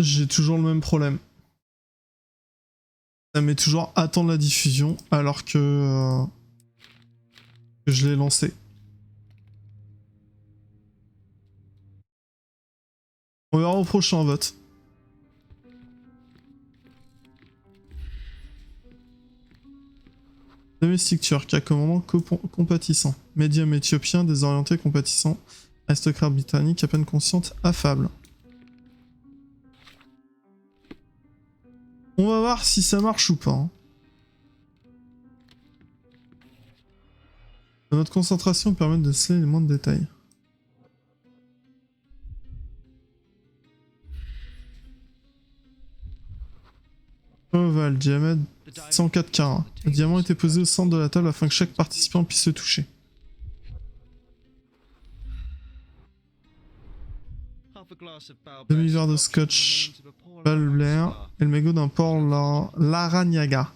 j'ai toujours le même problème. Ça met toujours attendre la diffusion alors que je l'ai lancé. On verra au prochain vote. Domestique turc, à commandant compatissant. Médium éthiopien, désorienté, compatissant. Aristocrate britannique, à peine consciente, affable. On va voir si ça marche ou pas. Hein. Notre concentration permet de sceller les moindres détails. Ovale, diamètre 104 carats. Le diamant était posé au centre de la table afin que chaque participant puisse se toucher. Demi-verre de scotch Balblair et le mégot d'un port Laragnaga.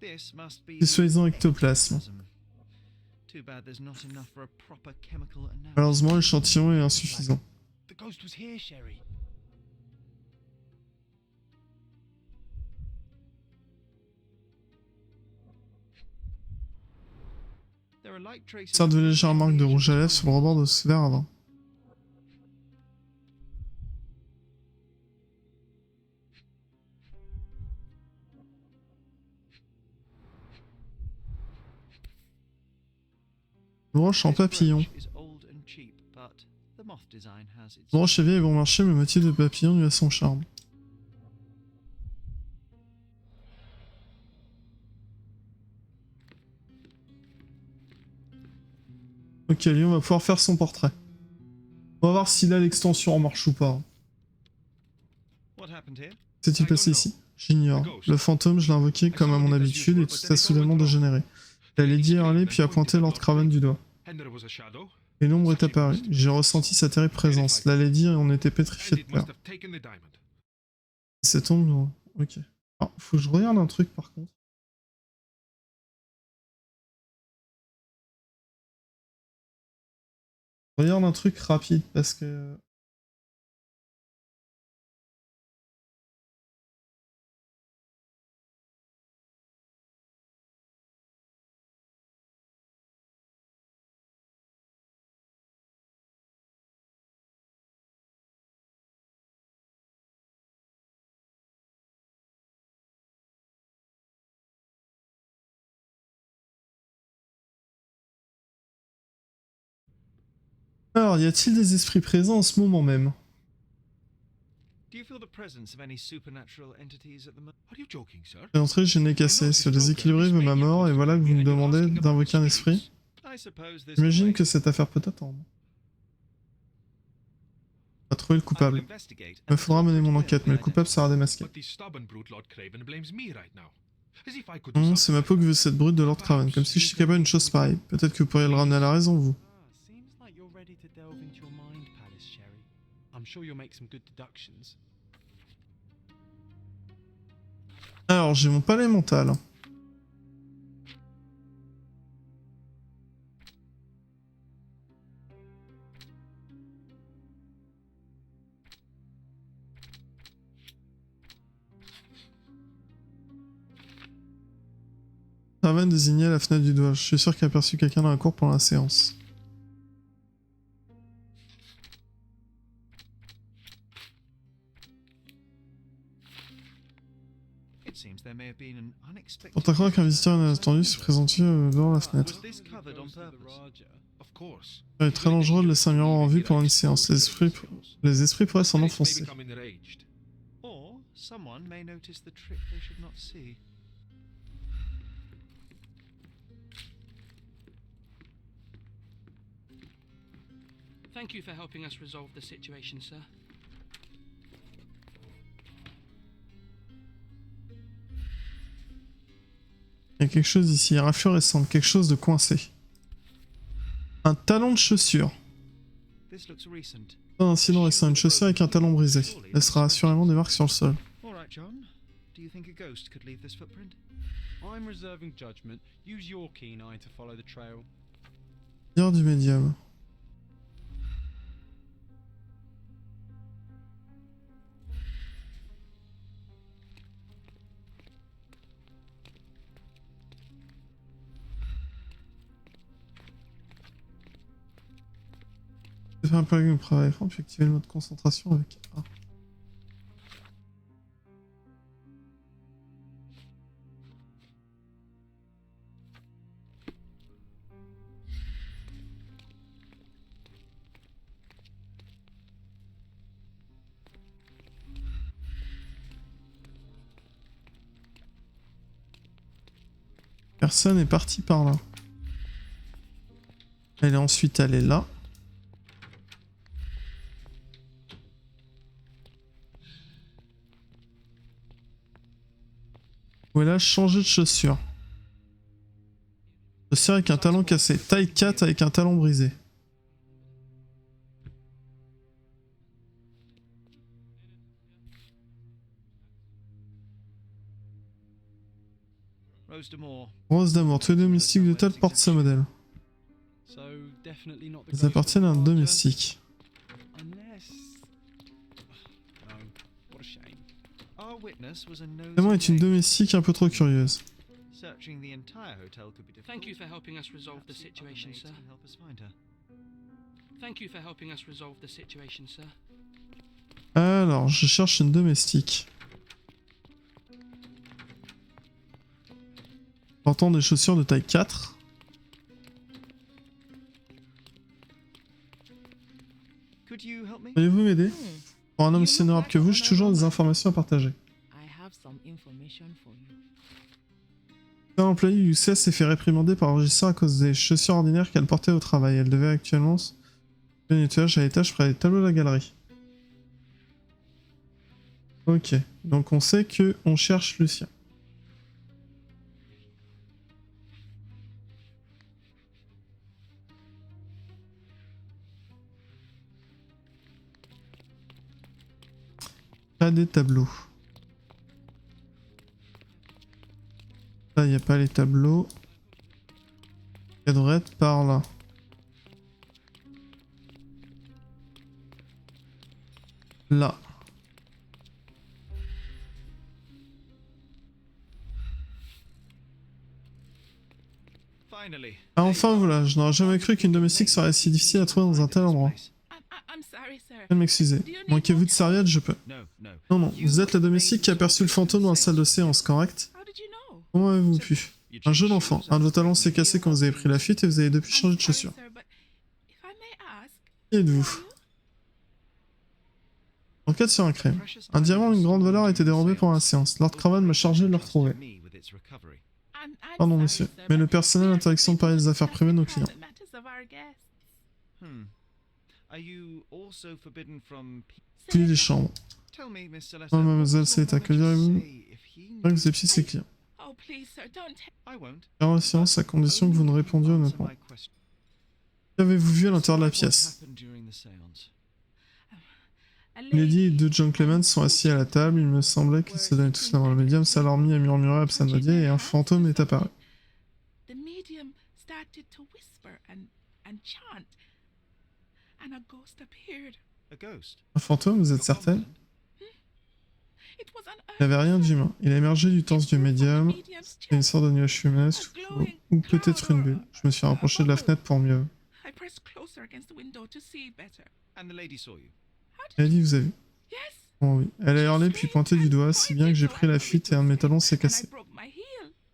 C'est soi-disant ectoplasme. Malheureusement, l'échantillon est insuffisant. Sorte de légère marque de rouge à lèvres sur le rebord de ce verre avant. Broche en papillon. Broche est vieille et bon marché, mais le motif de papillon lui a son charme. Ok, lui, on va pouvoir faire son portrait. On va voir si là l'extension marche ou pas. Qu'est-il passé ici? J'ignore. Le fantôme, je l'ai invoqué comme à mon habitude et tout a soudainement dégénéré. La lady a hurlé puis a pointé Lord Craven du doigt. Et l'ombre est apparue. J'ai ressenti sa terrible présence. La lady en était pétrifiée de peur. Cette ombre... Ok. Alors, faut que je regarde un truc par contre. Je regarde un truc rapide parce que... Alors, y a-t-il des esprits présents en ce moment même? Entrée, je n'ai cassé. Ce déséquilibré veut ma mort, et voilà que vous me demandez d'invoquer un esprit. J'imagine que cette affaire peut attendre. On va trouver le coupable. Il me faudra mener mon enquête, mais le coupable sera démasqué. Non, c'est ma peau que veut cette brute de Lord Craven, comme si je suis capable d'une chose pareille. Peut-être que vous pourriez le ramener à la raison, vous. Alors, j'ai mon palais mental. Craven désignait la fenêtre du doigt. Je suis sûr qu'il a aperçu quelqu'un dans la cour pendant la séance. Pour croire qu'un visiteur inattendu se présentait devant la fenêtre. Il est très dangereux de laisser un miroir en vue pendant une séance. Les esprits pourraient s'en enfoncer. Thank you for helping us resolve the situation, sir. Il y a quelque chose ici, rafraîchissant, quelque chose de coincé. Un talon de chaussure. Un incident récent, une chaussure avec un talon brisé. Laissera assurément des marques sur le sol. Dire du médium. Je vais faire un peu le travail, puis activer le mode concentration avec A. Personne est parti par là. Elle est ensuite allée là. Voilà, changer de chaussure. Chaussure avec un talon cassé. Taille 4 avec un talon brisé. Rose d'amour. Tous les domestiques de Tal portent ce modèle. Ils appartiennent à un domestique. Clément est une domestique un peu trop curieuse. Thank you for helping us resolve the situation, sir. Thank you for helping us resolve the situation, sir. Alors, je cherche une domestique. Portant des chaussures de taille 4. Pourriez-vous m'aider? Pour un homme aussi honorable que vous, j'ai toujours des informations à partager. Un employé UCS s'est fait réprimander par un régisseur à cause des chaussures ordinaires qu'elle portait au travail. Elle devait actuellement le nettoyage à l'étage près des tableaux de la galerie. Ok, donc on sait que on cherche Lucien. Pas des tableaux. Là, il n'y a pas les tableaux. Elle devrait être par là. Là. Ah, enfin voilà, je n'aurais jamais cru qu'une domestique serait si difficile à trouver dans un tel endroit. Je vais m'excuser. Manquez-vous de serviettes, je peux. Non, non, vous êtes la domestique qui a aperçu le fantôme dans la salle de séance, correct? Comment avez-vous pu? Un jeune enfant. Un de vos talons s'est cassé quand vous avez pris la fuite et vous avez depuis changé de chaussures. Qui êtes-vous? Enquête sur un crime. Un diamant d'une grande valeur a été dérobé pendant la séance. Lord Craven m'a chargé de le retrouver. Pardon, monsieur, mais le personnel a l'interdiction de parler des affaires privées de nos clients. Fouillez les chambres. Oh, mademoiselle Celesta, que direz-vous? Que vous épiez ses clients. Faire la séance à condition que vous ne répondiez honnêtement. Qu'avez-vous vu à l'intérieur de la pièce? Lady et deux gentlemen sont assis à la table, il me semblait qu'ils se donnaient tous la main. Le médium s'alormit à murmurer à psalmodier et un fantôme est apparu. Un fantôme, vous êtes certaine? Il n'avait rien d'humain. Il a émergé du torse du médium. C'était une sorte de nuage fumace ou peut-être une bulle. Je me suis rapproché de la fenêtre pour mieux. Lady vous a vu? Oh oui. Elle a hurlé puis pointé du doigt, si bien que j'ai pris la fuite et un de mes talons s'est cassé.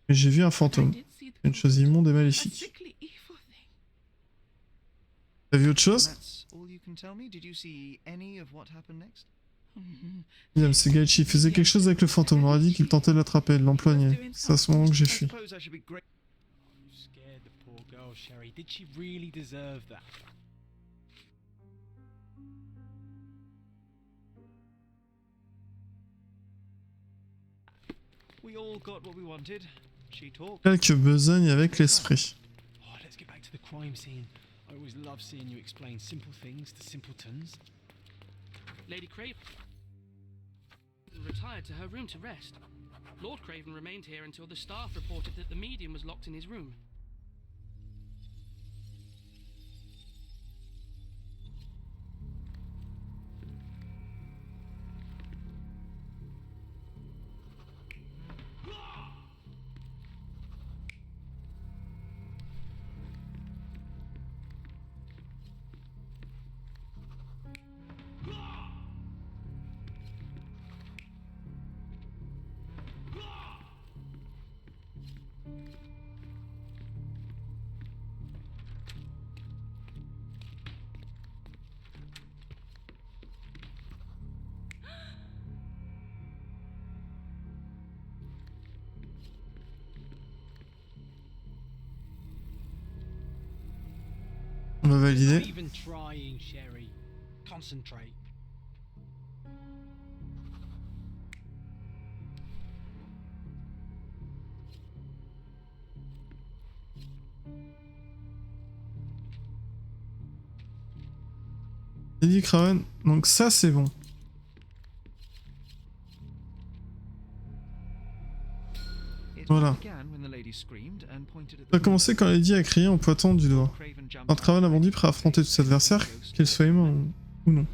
Mais j'ai vu un fantôme. Une chose immonde et maléfique. T'as vu autre chose? Madame Segaichi faisait quelque chose avec le fantôme. On m'a dit qu'il tentait de l'attraper, de l'empoigner. C'est à ce moment que j'ai fui. Quelques besognes avec l'esprit. Lady Craven retired to her room to rest. Lord Craven remained here until the staff reported that the medium was locked in his room. va valider. Not even trying, Sherry. Concentrate. Lady Craven, donc ça c'est bon. Voilà. Ça a commencé quand Lady a crié en pointant du doigt. Lord Craven a bondi prêt à affronter tout adversaire, qu'il soit aimant ou non.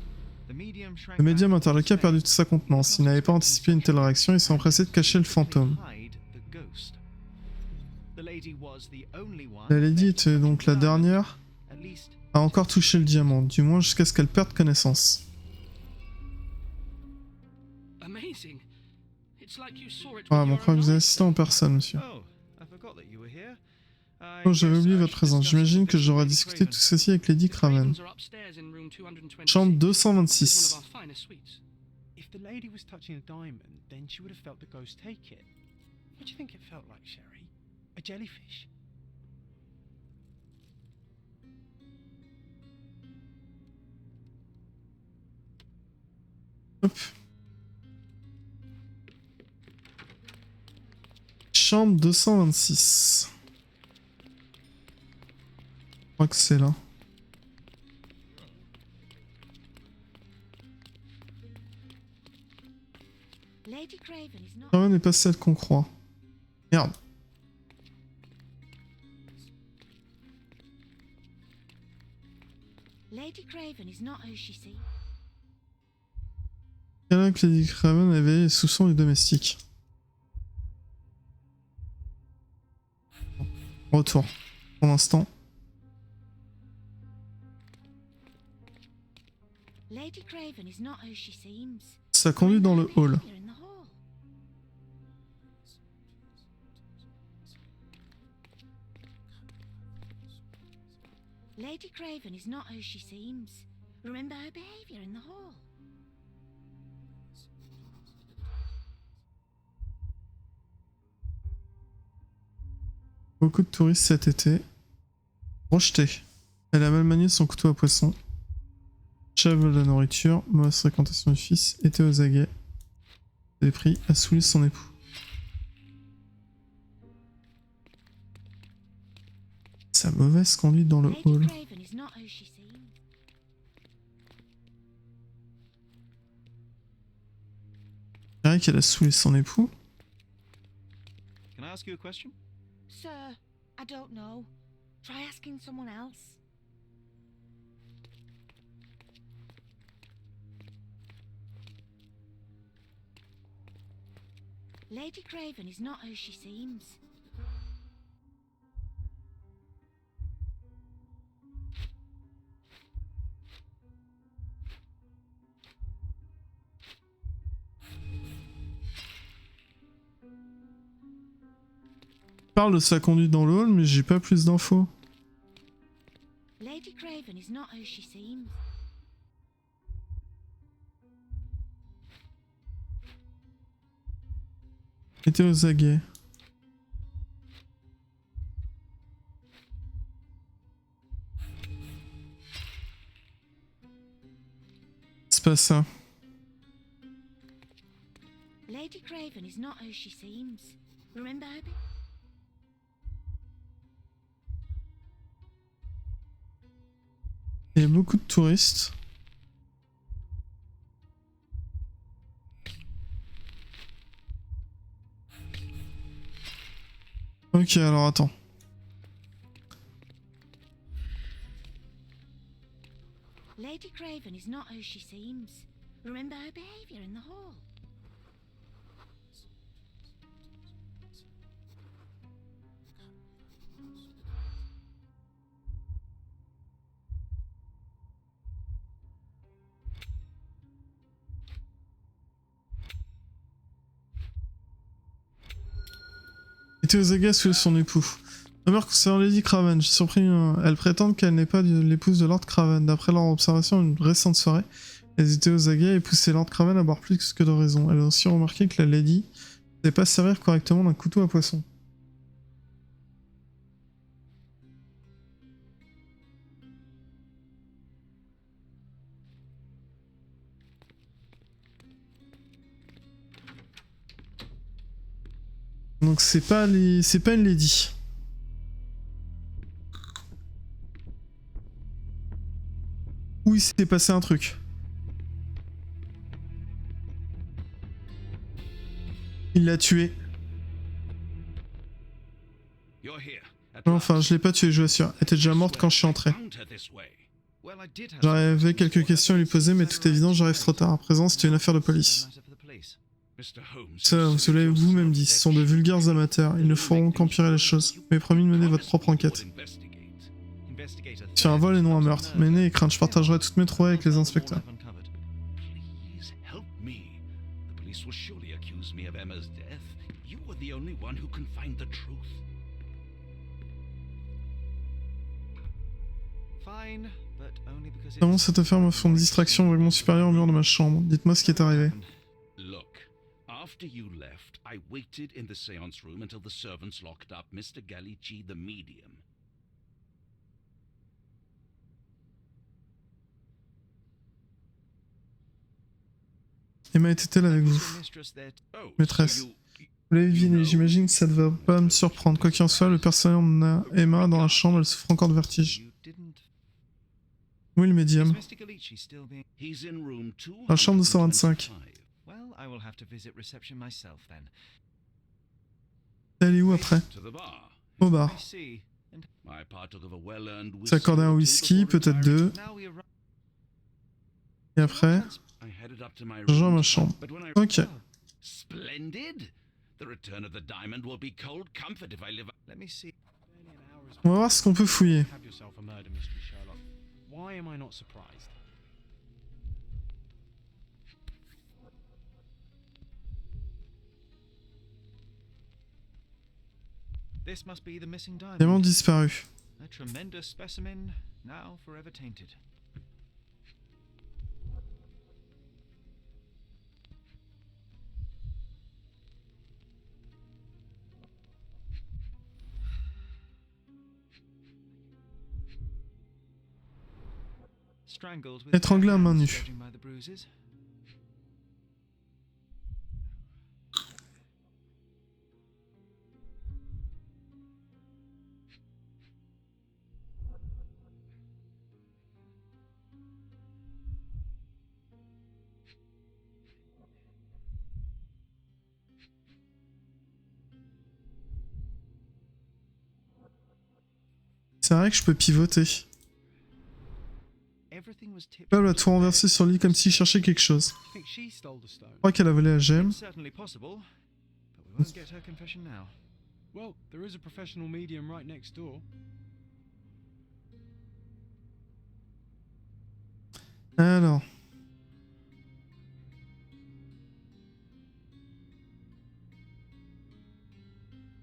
Le médium interloqué a perdu toute sa contenance. Il n'avait pas anticipé une telle réaction et s'est empressé de cacher le fantôme. La Lady était donc la dernière à encore toucher le diamant, du moins jusqu'à ce qu'elle perde connaissance. Amazing. It's like you saw it Ah, with bon, your crois que own vous avez eyes. assisté en personne, monsieur. Oh, I forgot that you were here. Oh, j'avais oublié votre présence. J'imagine que j'aurai discuté tout ceci avec Lady The Craven. Cravens are upstairs in room 226. Chambre It's one 226. of our finest suites. If the lady was touching a diamond, then she would have felt the ghost take it. What do you think it felt like, Sherry? A jellyfish? Hop. Chambre 226. Je crois que c'est là. Lady Craven is not. Craven n'est pas celle qu'on croit. Merde. Lady Craven is not who she seems. Là que Lady Craven avait soupçon du domestique. Retour. Pour l'instant. Lady Craven is not who she seems. Ça conduit dans le hall. You're in the hall. Lady Craven is not who she seems. Remember her behavior in the hall. Beaucoup de touristes cet été. Rejeté. Elle a mal manié son couteau à poisson. Chat vole la nourriture. Mauvaise fréquentation du fils. Était aux aguets. Des pris à saouler son époux. Sa mauvaise conduite dans le Lady hall. Craven is not who she seems. C'est vrai qu'elle a saoulé son époux. Can I ask you a question? Sir, I don't know. Try asking someone else. Lady Craven is not who she seems. Parle de sa conduite dans le hall, mais j'ai pas plus d'infos. Lady Craven is not who she seems. Était aux aguets. C'est pas ça. Lady Craven is not who she seems. Remember her Il y a beaucoup de touristes. Ok, alors attends. Lady Craven is not who she seems. Remember her behavior in the hall. Était aux aguets sous son époux. Rumeur concernant Lady Craven, j'ai surpris. Elle prétend qu'elle n'est pas l'épouse de Lord Craven. D'après leur observation d'une récente soirée, elles étaient aux aguets et poussaient Lord Craven à boire plus que de raison. Elle a aussi remarqué que la Lady ne savait pas servir correctement d'un couteau à poisson. Donc c'est pas une lady. Ou il s'est passé un truc. Il l'a tué. Enfin, je l'ai pas tué, je vous assure. Elle était déjà morte quand je suis entré. J'avais quelques questions à lui poser, mais tout évident, j'arrive trop tard. À présent, c'était une affaire de police. Ça, vous l'avez vous-même dit, ce sont de vulgaires amateurs. Ils ne feront qu'empirer les choses. Vous m'avez promis de mener votre propre enquête. Sur un vol et non un meurtre. Mais n'ayez crainte, je partagerai toutes mes trouvailles avec les inspecteurs. Vraiment, cette affaire me fait une distraction avec mon supérieur au mur de ma chambre. Dites-moi ce qui est arrivé. After you left, I waited in the seance room until the servants locked up Mr. Gallici, the medium. Emma était-elle avec vous, maîtresse? Vous l'avez deviné, j'imagine que ça ne va pas me surprendre. Quoi qu'il en soit, le personnel de Emma dans la chambre, elle souffre encore de vertige. Oui, le médium. La chambre 225. Elle est où après? Au bar. S'accorder un whisky, peut-être deux. Et après, je rejoins ma chambre. Ok. On va voir ce qu'on peut fouiller. Diamant disparu. A tremendous specimen, now forever tainted. Strangled with Étranglé à main nue. judging by the bruises. C'est vrai que je peux pivoter. Everything was tipped. Paul a tout renversé sur le lit comme s'il cherchait quelque chose. You think she stole the stone? Je crois qu'elle a volé la gemme. Certainly possible, but we won't get her confession now. Well, there is a professional medium right next door. Alors.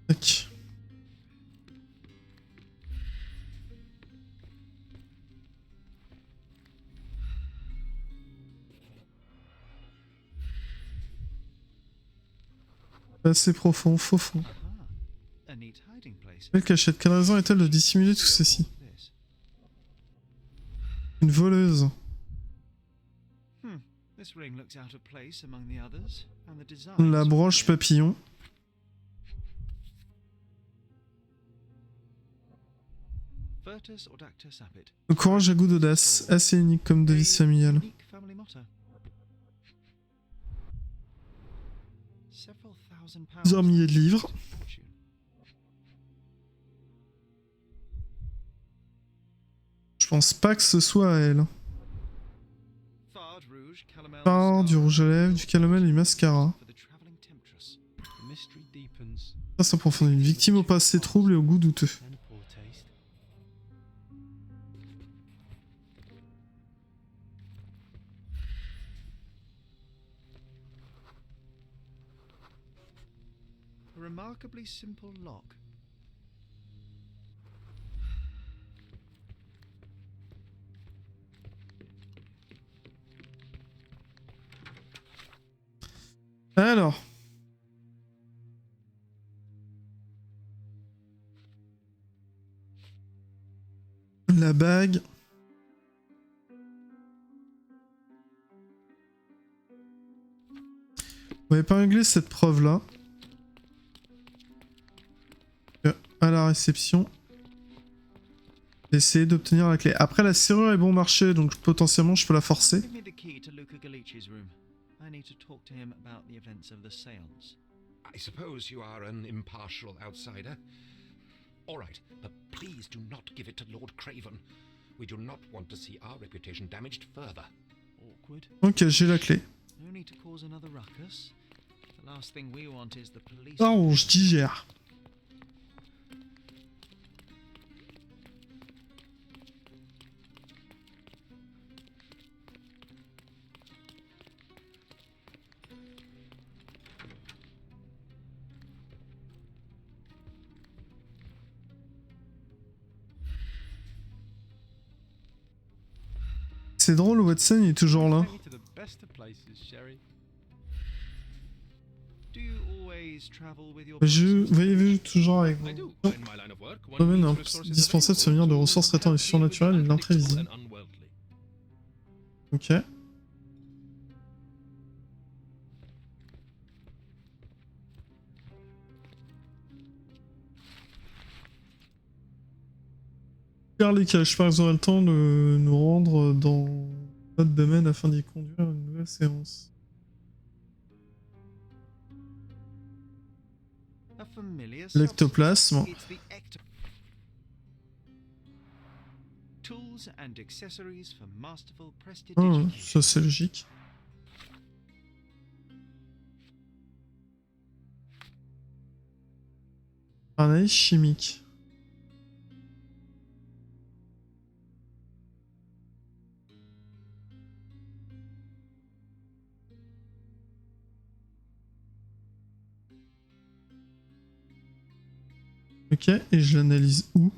Tac. Assez profond, faux fond. A neat hiding place. Quelle cachette? Quelle raison est-elle de dissimuler tout ceci? Une voleuse. This ring looks out of place among the others, and the design. La broche papillon. Virtus Audacta Sapit. Le courage à goût d'audace. Assez unique comme devise familiale. Unique family motto. Several thousand pounds. Plusieurs milliers de livres. Fortune. Je pense pas que ce soit à elle. Fard, rouge, calomel, Par du rouge à lèvres, du calomel et du mascara. for the traveling temptress. The mystery deepens. Ça s'approfondit. Une victime au passé trouble et au goût douteux. And a poor taste. A remarkably simple lock. Alors. La bague. On va épingler cette preuve-là. à la réception. Essayer d'obtenir la clé. Après, la serrure est bon marché, donc potentiellement je peux la forcer. Give me the key to Luca Galici's room. I need to talk to him about the events of the séance. I suppose you are an impartial outsider. All right, but please do not give it to Lord Craven. We do not want to see our reputation damaged further. Awkward. Ok, j'ai la clé. No need to cause another ruckus. The last thing we want is the police. Oh, je digère. C'est drôle, Watson il est toujours là. Take me to the best of places, Sherry. Do you always travel with your Voyez-vous toujours avec I vous. do. In my line of work, one Domaine needs resources indispensable de se munir de ressources traitant les surnaturelles et de l'imprévisible. and unworldly. Ok. Faire les caches, j'espère que vous aurez le temps de nous rendre dans notre domaine afin d'y conduire une nouvelle séance. A familiar L'ectoplasme. substance. It's the Tools and accessories for masterful Oh, prestidigitation. ça c'est logique. Analyse chimique. Ok, et je l'analyse où?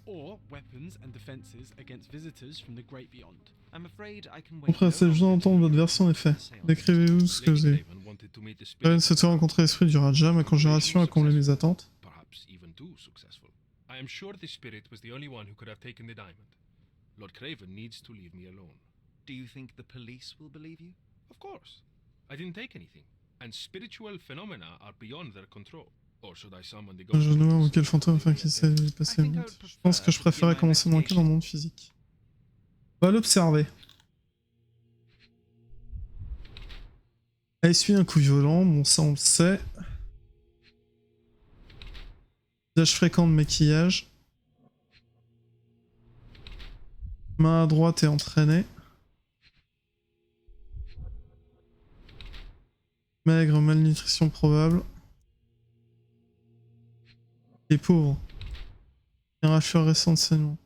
Or weapons and defenses against visitors from the great beyond. I'm afraid I can wait. Après, c'est le besoin d'entendre votre version en effet. Décrivez-vous ce que vous avez. Craven wanted to meet the Karen spirit. souhaitait rencontrer l'esprit du Raja, ma conjuration a comblé mes attentes. Perhaps even too successful. I am sure the spirit was the only one who could have taken the diamond. Lord Craven needs to leave me alone. Do you think the police will believe you? Of course. I didn't take anything. And spiritual phenomena are beyond their control. Or should I summon the Je ghost? nomme invoquer le fantôme afin qu'il s'est passé une minute. Je pense que je préférais commencer mon enquête dans le monde physique. On va l'observer. Elle essuie un coup violent, bon ça on le sait. Usage fréquent de maquillage. Main à droite et entraînée. Maigre, malnutrition probable. Et pauvre. Un rafleur récent de saignement.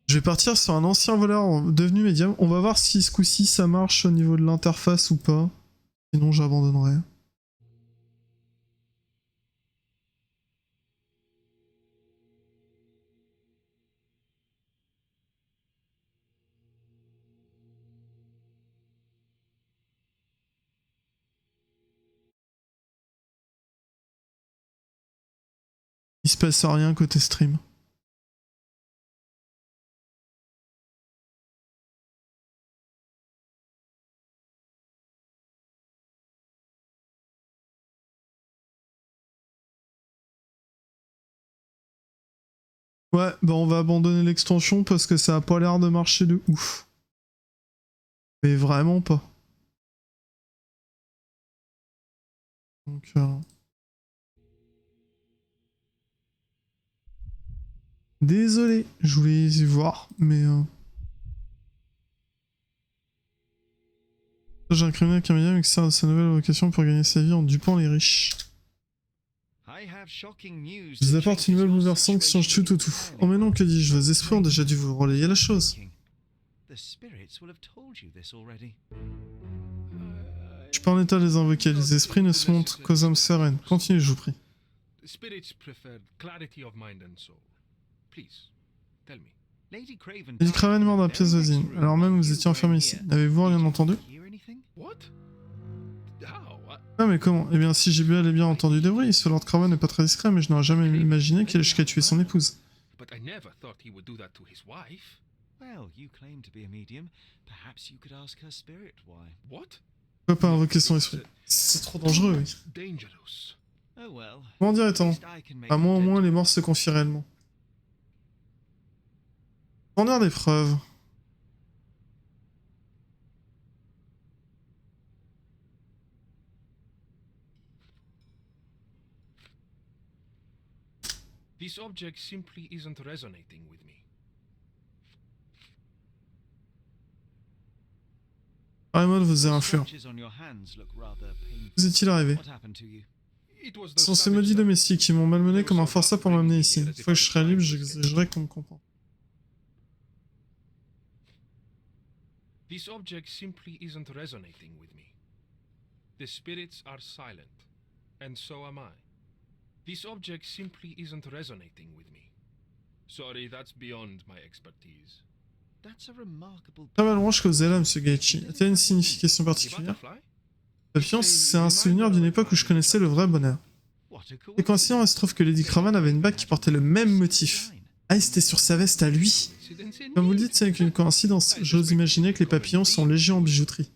Je vais partir sur un ancien voleur devenu médium. On va voir si ce coup-ci ça marche au niveau de l'interface ou pas. Sinon j'abandonnerai. Il se passe rien côté stream. Ouais, bah on va abandonner l'extension parce que ça a pas l'air de marcher de ouf. Mais vraiment pas. Donc désolé, je voulais y voir, mais j'ai un criminel qui médium qui sert de sa nouvelle vocation pour gagner sa vie en dupant les riches. Je vous apporte une nouvelle bouleversante qui change tout au tout. Oh mais non, que dis-je, vos esprits ont déjà dû vous relayer la chose. The spirits will have told you this already. Je suis pas en état de les invoquer. Les esprits ne se montrent qu'aux âmes sereines. Continue, je vous prie. Spirits prefer clarity of mind and soul. Please, tell me. Lady Craven Lady Craven est mort dans la pièce voisine, alors même vous étiez enfermé ici. N'avez-vous rien entendu? What? How? Ah mais comment? Eh bien si j'ai bien entendu des bruits, ce Lord Craven n'est pas très discret, mais je n'aurais jamais imaginé qu'il ait jusqu'à tuer son épouse. But I never thought he would do that to his wife. Well, you claim to be a medium. Perhaps you could ask her spirit why. What? Pourquoi pas invoquer son esprit? C'est trop dangereux, oui. Dangerous. Oh well. Comment dirait-on? At least I can make À moi au them moins dead. les morts se confient réellement. Grandeur des preuves. This object simply isn't resonating with me. Parlez-moi de vos influents. Scratches on your hands look rather painful. Vous est-il arrivé? What happened to you? It was Ce those sont ces savage maudits sons. domestiques qui m'ont malmené comme un forçat pour m'amener ici. Une fois que je serai libre, j'exigerai qu'on me comprenne. This object simply isn't resonating with me. The spirits are silent, and so am I. This object simply isn't resonating with me. Sorry, that's beyond my expertise. That's a remarkable. Très mal branche causez-là, monsieur Gaichi. A-t-elle une signification The particulière? butterfly? Papillon, c'est un souvenir d'une époque où je connaissais le vrai bonheur. What a Et coincidence. coïncident, il se trouve que Lady Craven avait une bague qui portait le même motif. Ah, c'était sur sa veste à lui. Coincidence Comme vous le indeed. dites, c'est qu'une coïncidence. J'ose imaginer que les papillons sont légion en bijouterie.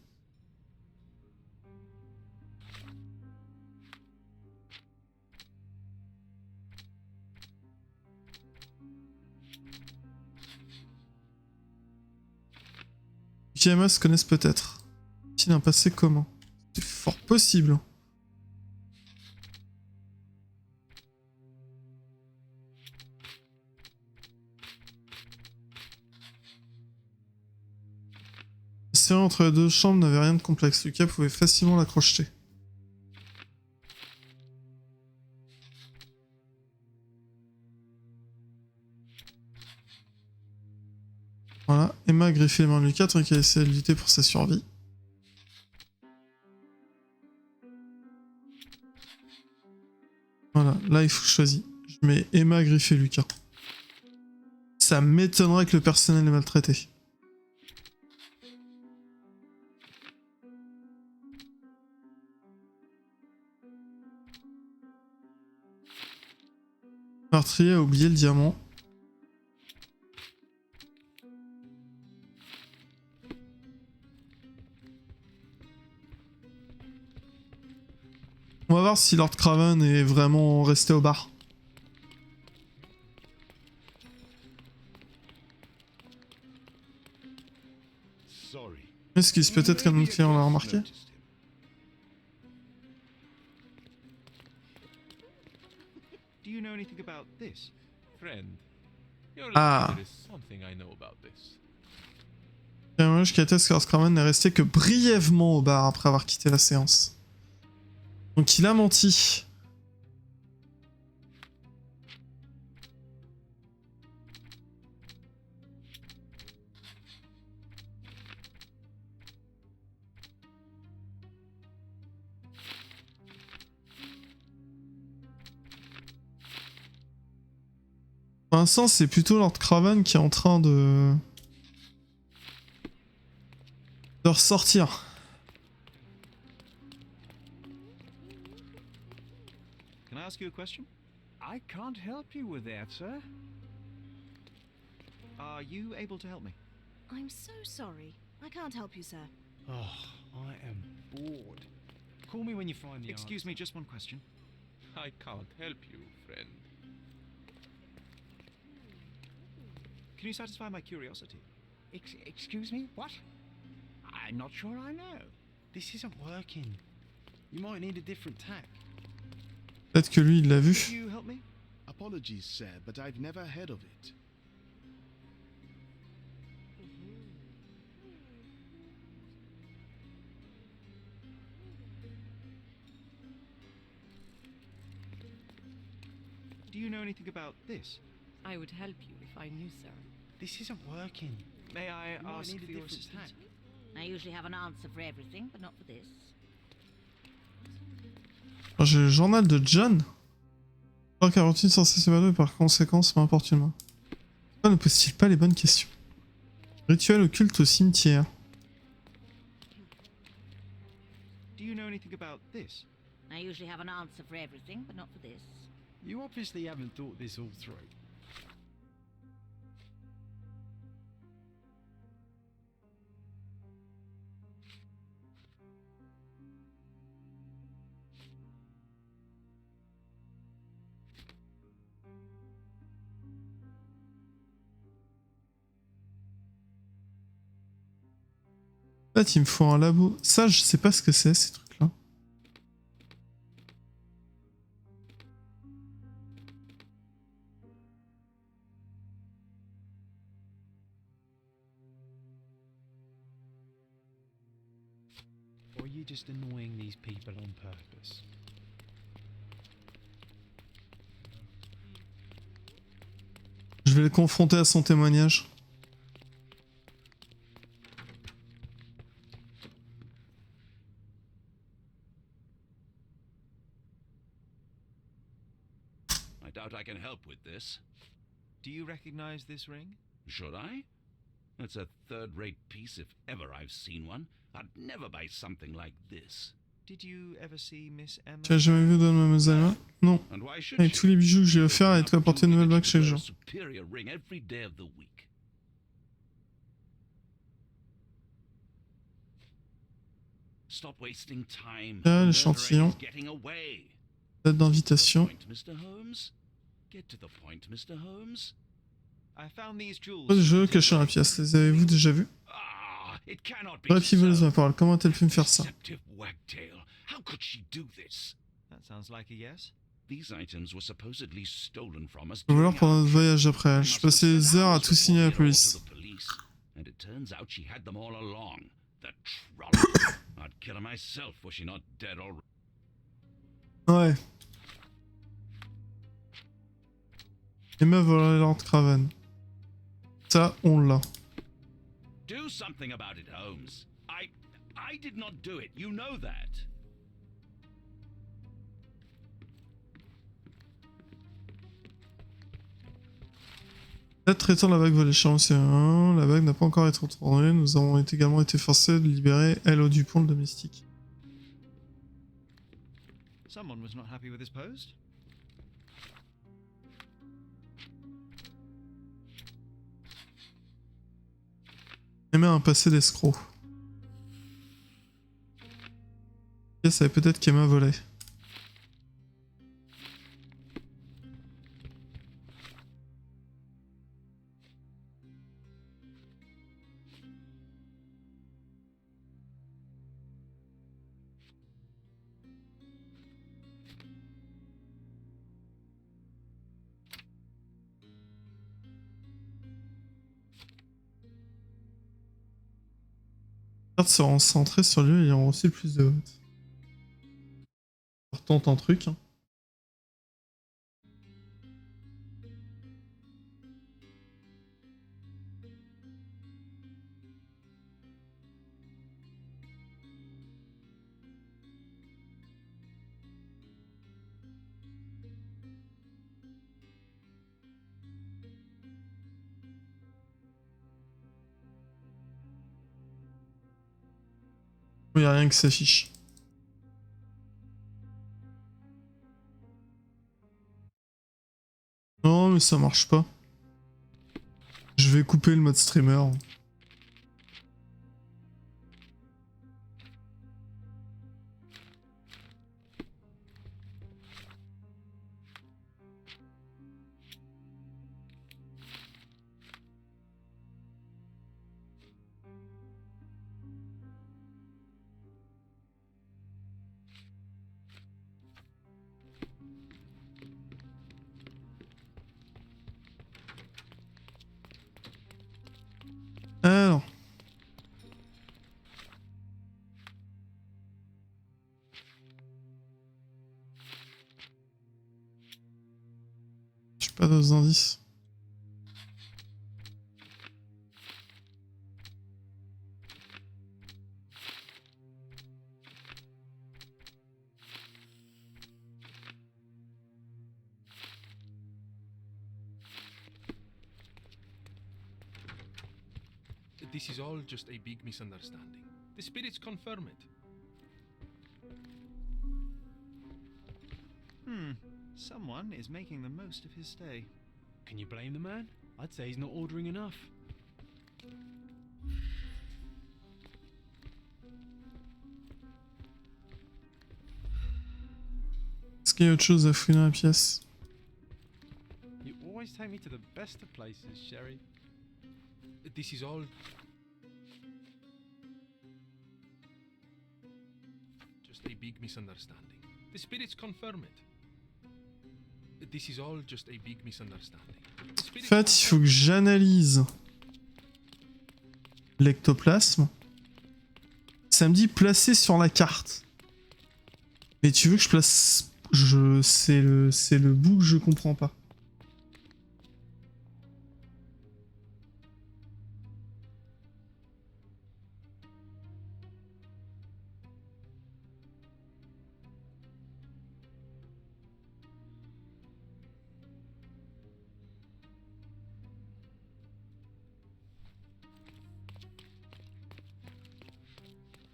Kiyama se connaissent peut-être. Est-il un passé commun? C'est fort possible. La serrure entre les deux chambres n'avait rien de complexe. Lucas pouvait facilement la crocheter. Voilà, Emma a griffé les mains de Lucas tant qu'elle essayait de lutter pour sa survie. Voilà, là il faut que je choisisse. Je mets Emma a griffé Lucas. Ça m'étonnerait que le personnel est maltraité. Meurtrier a oublié le diamant. On va voir si Lord Craven est vraiment resté au bar. Sorry. Excuse, peut-être qu'un autre client l'a remarqué. Do you know anything about this? Friend, you're Ah. lucky there is something I know about this. Témoignage qui atteste que Lord Craven n'est resté que brièvement au bar après avoir quitté la séance. Donc il a menti. Pour l'instant, c'est plutôt Lord Craven qui est en train de ressortir. Can I ask you a question? I can't help you with that, sir. Are you able to help me? I'm so sorry. I can't help you, sir. Oh, I am bored. Call me when you find the Excuse me, just one question. I can't help you, friend. Can you satisfy my curiosity? Excuse me? What? I'm not sure I know. This isn't working. You might need a different tack. Peut-être que lui, il l'a vu. Can you help me? Apologies, sir, but I've never heard of it. Do you know anything about this? I would help you if I knew, sir. This isn't working. May I You might ask need a for your different assistance? tack. I usually have an answer for everything, but not for this. Alors, j'ai le journal de John. Alors qu'un routine censée s'évader et par conséquence m'importunement. Pourquoi ne pose-t-il pas les bonnes questions? Rituel occulte au cimetière. Do you know anything about this? I usually have an answer for everything, but not for this. You obviously haven't thought this all through. En fait, il me faut un labo. Ça, je sais pas ce que c'est, ces trucs-là. Or are you just annoying these people on purpose? Je vais le confronter à son témoignage. I doubt I can help with this. Do you recognize this ring? Should I? It's a third-rate piece if ever I've seen one. I'd never buy something like this. Did you ever see Miss Emma? Tu as jamais vu de Mademoiselle Emma? Non. And why should Avec she? tous les bijoux que j'ai offerts, elle doit apporter une nouvelle bague chaque A jour. superior ring every day of the week. Stop wasting time. Là, The l'échantillon. murderer is getting away. Date d'invitation. Point, Mr. Holmes. Get to the point, Mr. Holmes. I found these jewels. Pas de jeu caché dans la pièce. Les avez-vous déjà vus? Ah, it cannot be Bref, il voleuse so. ma parole. Comment a-t-elle pu me faire ça? Deceptive wagtail. How could she do this? That sounds like a yes. These items were supposedly stolen from us. Le voleur during pendant our notre trip. voyage après elle. I Je must passais have des spent heures à hours tout signaler à la reporting it all police. to the police, and it turns out she had them all along. The trollop. I'd kill her myself were she not dead already. Ouais. Emma volait Lord Craven. Ça, on l'a. Do something about it, Holmes. I did not do it. You know that. Là, traitant la bague volée chez l'ancien. La bague n'a pas encore été retournée. Nous avons également été forcés de libérer Elle Dupont, le domestique. Someone was not happy with his post. Emma a un passé d'escroc. Elle savait peut-être qu'Emma volait. Garde se centrés sur lui ayant reçu le plus de votes. On tente un truc. Hein. Il n'y a rien qui s'affiche. Non, mais ça marche pas. Je vais couper le mode streamer. Alors. Je suis pas dans indices. This is all just a big misunderstanding. The spirits confirm it. Someone is making the most of his stay. Can you blame the man? I'd say he's not ordering enough. Est-ce qu'il y a autre chose à fouiller dans la pièce? You always take me to the best of places, Sherry. This is all just a big misunderstanding. The spirits confirm it. This is all just a big misunderstanding. The En spirits fait, il faut que j'analyse l'ectoplasme. Ça me dit placer sur la carte. Mais tu veux que je place... C'est le bout que je comprends pas.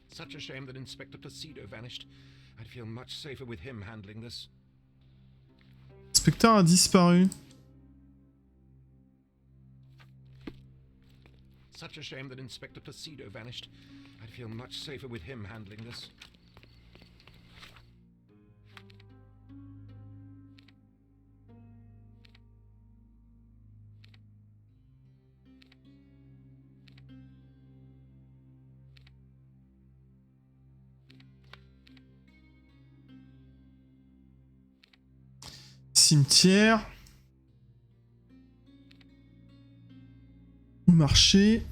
Such a shame that Inspector Placido vanished. I'd feel much safer with him handling this. L'inspecteur a disparu. Such a shame that Inspector Placido vanished. I'd feel much safer with him handling this. Cimetière. Marché.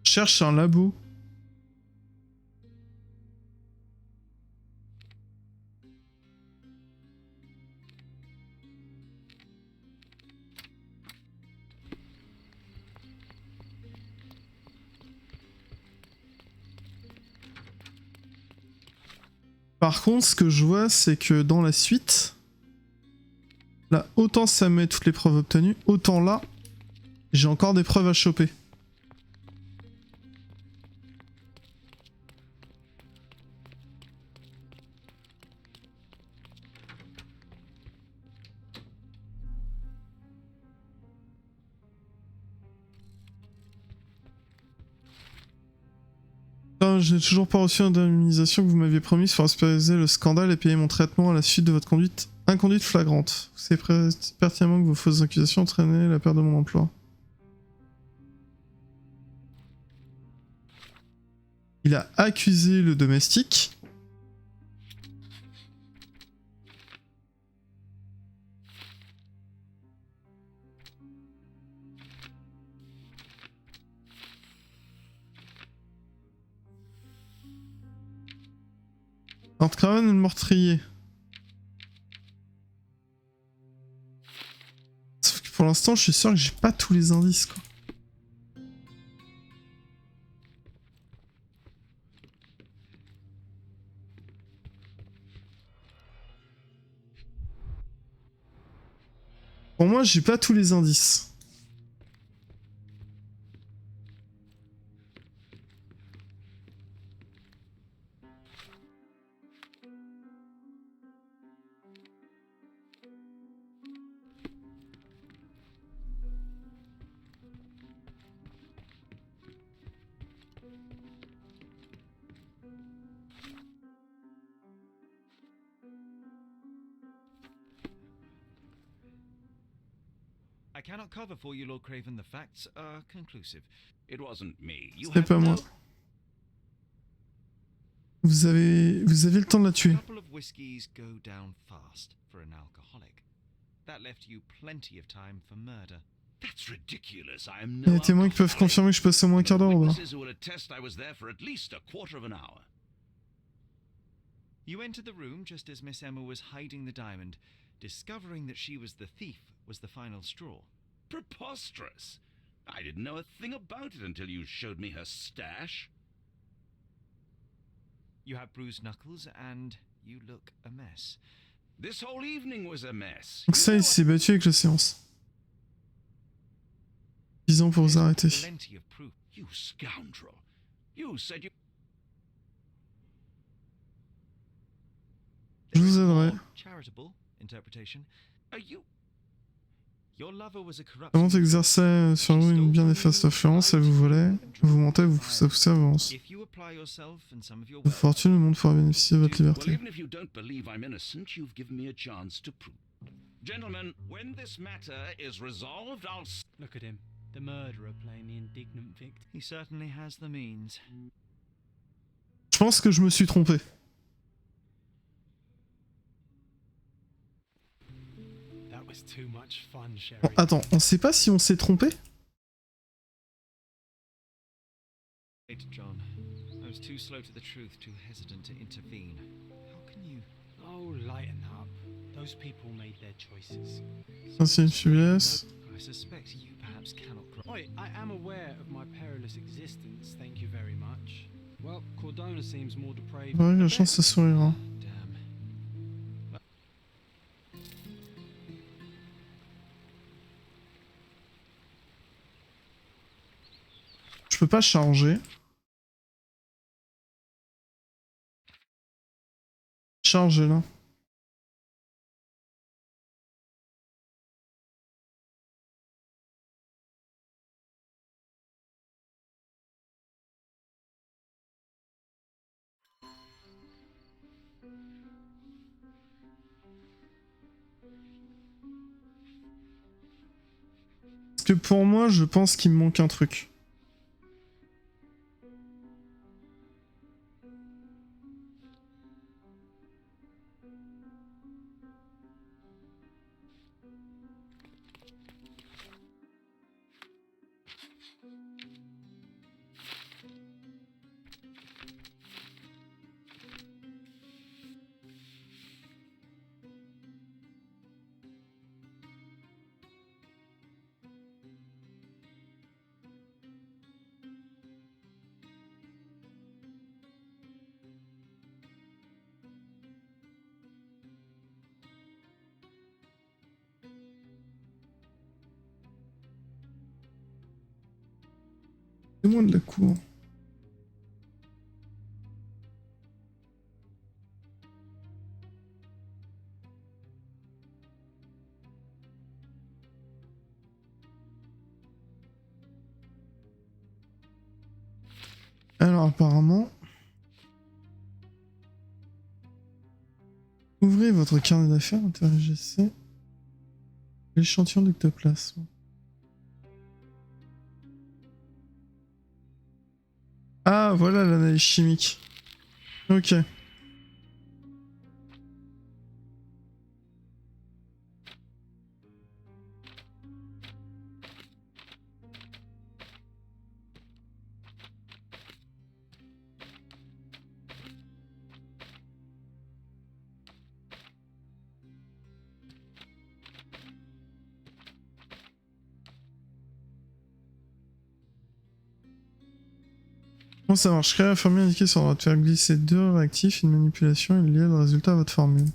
Cherche un labo. Par contre, ce que je vois, c'est que dans la suite, là, autant ça met toutes les preuves obtenues, autant là, j'ai encore des preuves à choper. Je n'ai toujours pas reçu l'indemnisation que vous m'aviez promise pour aspériser le scandale et payer mon traitement à la suite de votre inconduite flagrante. Vous savez pertinemment que vos fausses accusations entraînaient la perte de mon emploi. Il a accusé le domestique. Lord Craven et le meurtrier. Sauf que pour l'instant, je suis sûr que j'ai pas tous les indices, quoi. Pour moi, j'ai pas tous les indices. I cannot cover for you, Lord Craven. The facts are conclusive. It wasn't me. You C'est had pas moi. Vous avez le temps de la A tuer. couple of whiskies go down fast for an alcoholic. That left you plenty of time for murder. That's ridiculous. I am Il y a no des témoins qui peuvent alcoholic. confirmer que je passe au moins un quart d'heure au bar. Witnesses who will attest I was there for at least a quarter of an hour. You entered the room just as Miss Emma was hiding the diamond. Discovering that she was the thief was the final straw. Preposterous. I didn't know a thing about it until you showed me her stash. You have bruised knuckles and you look a mess. This whole evening was a mess. Donc ça, il s'est battu avec la séance. 10 ans pour vous arrêter. Plenty of proof. You scoundrel. You said you... Je vous aiderai. Charitable interpretation. Are you... Your lover was a corrupt... Comment exerçait sur vous une bien néfaste influence, elle vous volait, vous mentait, ça vous avance. If you apply yourself and some of your De fortune, le monde fera bénéficier de votre Well, liberté. even if you don't believe I'm innocent, you've given me a chance to prove. Gentlemen, when this matter is resolved, I'll... Look at him, the murderer playing the indignant victim. He certainly has the means. Je pense que je me suis trompé. That was too much fun, Sherry. Bon, attends, on sait pas si on s'est trompé? John, I was too slow to the truth, too hesitant to intervene. How can you... Oh, lighten up. Those people made their choices. Ancienne FUBS. I suspect you perhaps cannot... Oi, I am aware of my perilous existence, thank you very much. Well, Cordona seems more depraved. Ouais, la chance, ça sourira. Damn. Je peux pas charger. Charger là. Parce que pour moi, je pense qu'il me manque un truc. Témoin de la cour. Alors apparemment... Ouvrez votre carnet d'affaires, interrogez l'échantillon d'ectoplasme. Ah, voilà l'analyse chimique. Ok. Comment ça marcherait? La formule indiquée sur votre faire glisser deux réactifs, une manipulation et liée le résultat à votre formule.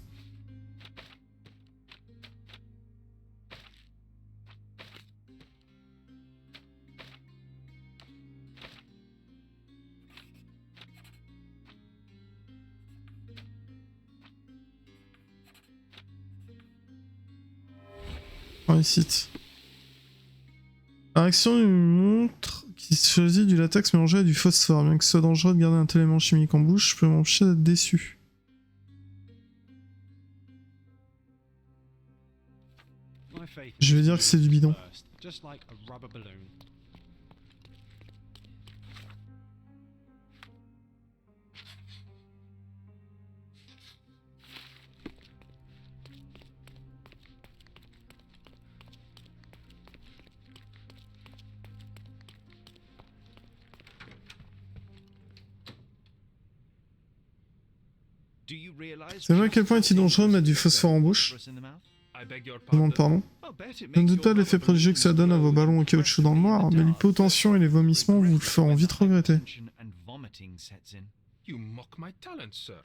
Réussite. La réaction d'une montre qui choisit du latex mélangé à du phosphore. Bien que ce soit dangereux de garder un tel élément chimique en bouche, je peux m'empêcher d'être déçu. Je vais dire que c'est du bidon. Just like a rubber balloon. C'est vrai à quel point est-il dangereux de mettre du phosphore en bouche? Demande pardon. Je ne doute pas de l'effet prodigieux que ça donne à vos ballons au caoutchouc dans le noir, mais l'hypotension et les vomissements vous le feront vite regretter. You mock my talent, sir.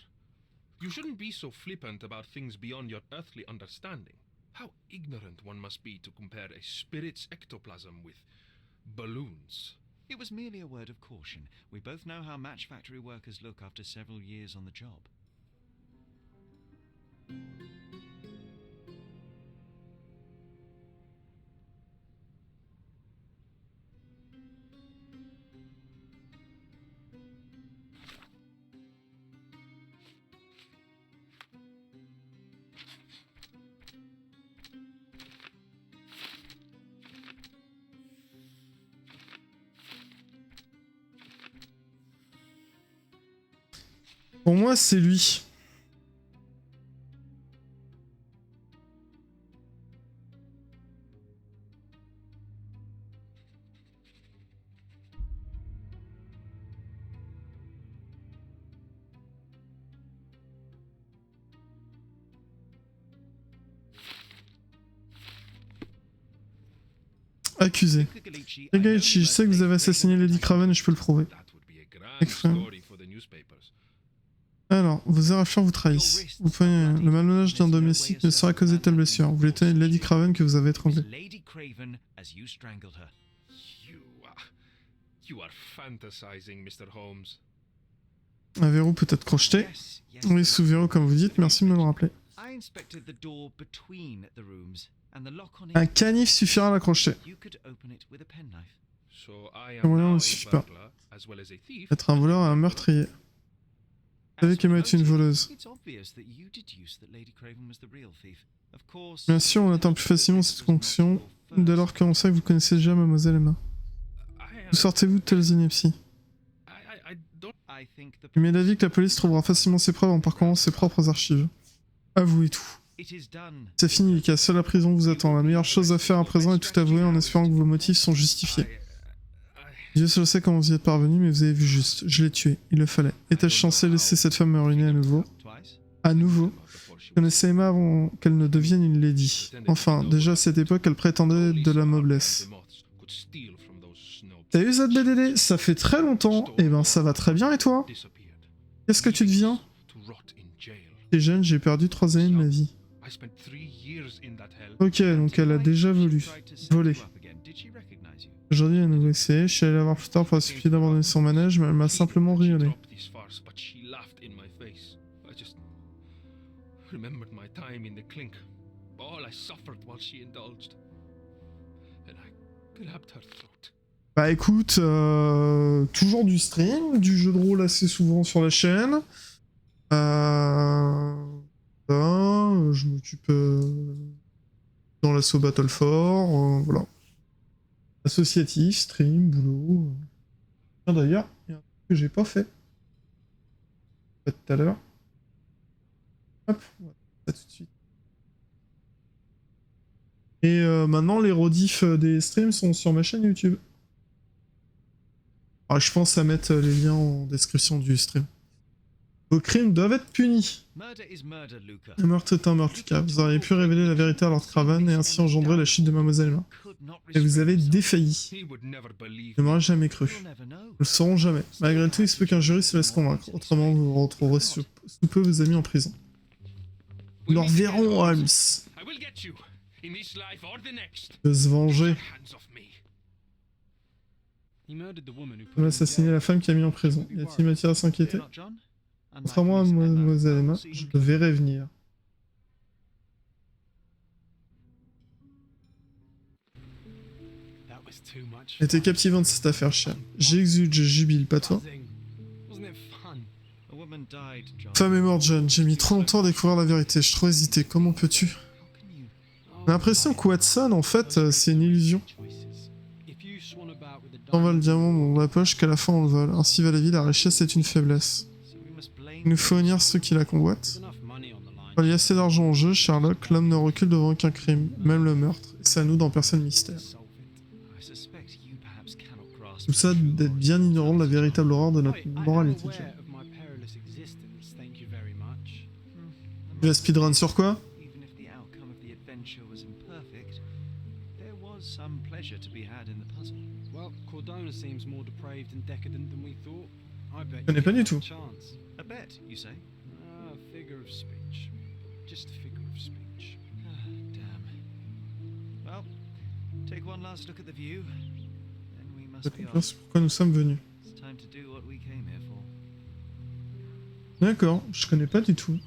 You shouldn't be so flippant about things beyond your earthly understanding. How ignorant one must be to compare a spirit's ectoplasm with balloons. It was merely a word of caution. We both know how match factory workers look after several years on the job. Pour moi, c'est lui. Accusé. Galici, je sais que vous avez assassiné Lady Craven et je peux le prouver. Alors, vos erreurs vous trahissent. Vous pouvez... Le malmenage d'un domestique ne sera causé de telle blessure. Vous voulez tenir Lady Craven que vous avez étranglée. You are fantasizing, Mr. Holmes. Un verrou peut être crocheté. Oui, sous verrou comme vous dites, merci de me le rappeler. Un canif suffira à l'accrocher. Le moyen ne suffit pas. Être un voleur et un meurtrier. Vous savez qu'Emma est une voleuse. Bien sûr, on atteint plus facilement cette conclusion dès lors qu'on sait que vous connaissez déjà Mademoiselle Emma. Où sortez-vous de telles inepties? Il m'est d'avis que la police trouvera facilement ses preuves en parcourant ses propres archives. Avouez tout. C'est fini, Lucas. Seule la prison vous attend. La meilleure chose à faire à présent est tout avouer en espérant que vos motifs sont justifiés. Dieu seul sait comment vous y êtes parvenu, mais vous avez vu juste. Je l'ai tué. Il le fallait. Étais-je censé laisser cette femme me ruiner à nouveau? À nouveau? Je connaissais Emma avant qu'elle ne devienne une lady. Enfin, déjà à cette époque, elle prétendait de la noblesse. T'as eu cette BDD? Ça fait très longtemps. Eh ben, ça va très bien, et toi? Qu'est-ce que tu deviens? T'es jeune, j'ai perdu 3 années de ma vie. Ok, donc elle a déjà volé. Aujourd'hui, elle a nouveau essayé. Je suis allé la voir plus tard pour la supplier d'abandonner son manège, mais elle m'a simplement rionné. Bah écoute, toujours du stream, du jeu de rôle assez souvent sur la chaîne. Je m'occupe dans l'assaut Battle for, voilà. Associatif, stream, boulot. D'ailleurs, il y a un truc que j'ai pas fait. Pas tout à l'heure. Hop, on va faire ça tout de suite. Et maintenant, les rediffs des streams sont sur ma chaîne YouTube. Alors, je pense à mettre les liens en description du stream. Vos crimes doivent être punis. Un meurtre est un meurtre, Lucas. Vous auriez pu révéler la vérité à Lord Craven et ainsi engendrer la chute de Mademoiselle Emma. Et vous avez défailli. Je ne m'aurais jamais cru. Nous le saurons jamais. Malgré tout, il se peut qu'un jury se laisse convaincre. Autrement, vous vous retrouverez sous peu vos amis en prison. Nous le reverrons, Holmes. De se venger. Il a assassiné la femme qui a mis en prison. Y a-t-il matière à s'inquiéter? Contrairement à Mademoiselle Emma, je le verrai venir. C'était captivante cette affaire, cher. J'exulte, je jubile, pas toi? Femme est morte, John. J'ai mis trop longtemps à découvrir la vérité. Je trop hésité. Comment peux-tu? J'ai l'impression que Watson, en fait, c'est une illusion. On va le diamant dans la poche qu'à la fin on le vole. Ainsi va la vie, la richesse est une faiblesse. Il nous faut unir ceux qui la convoitent. Quand il y a assez d'argent en jeu, Sherlock, l'homme ne recule devant aucun crime, même le meurtre. Et c'est à nous d'en percer le mystère. Tout ça d'être bien ignorant de la véritable horreur de notre moralité. Tu vas speedrun sur quoi? Je connais pas du tout. A bet, you say? Figure of speech. Just a figure of speech. Damn. Well, take one last look at the view. Must be Là, c'est pourquoi nous sommes venus. It's time to do what we came here for. D'accord, je connais pas du tout.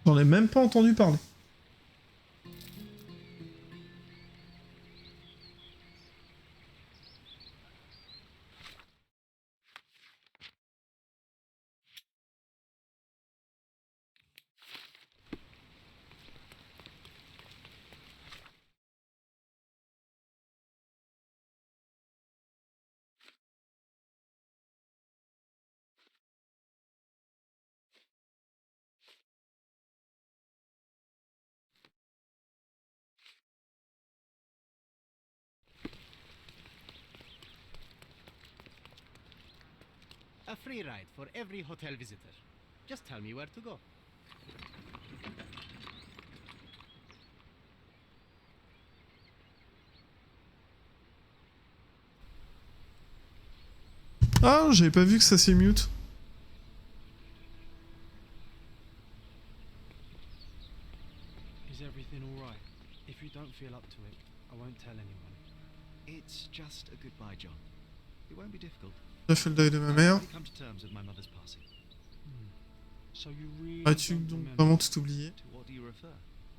J'en ai même pas entendu parler. A free ride for every hotel visitor. Just tell me where to go. Ah, j'avais pas vu que ça s'est mute. Is everything all right? If you don't feel up to it, I won't tell anyone. It's just a goodbye, John. It won't be difficult. J'ai fait le deuil de ma I've mère. already come to terms with my mother's passing. So you really As-tu don't donc remember? vraiment tout oublié? To what do you refer?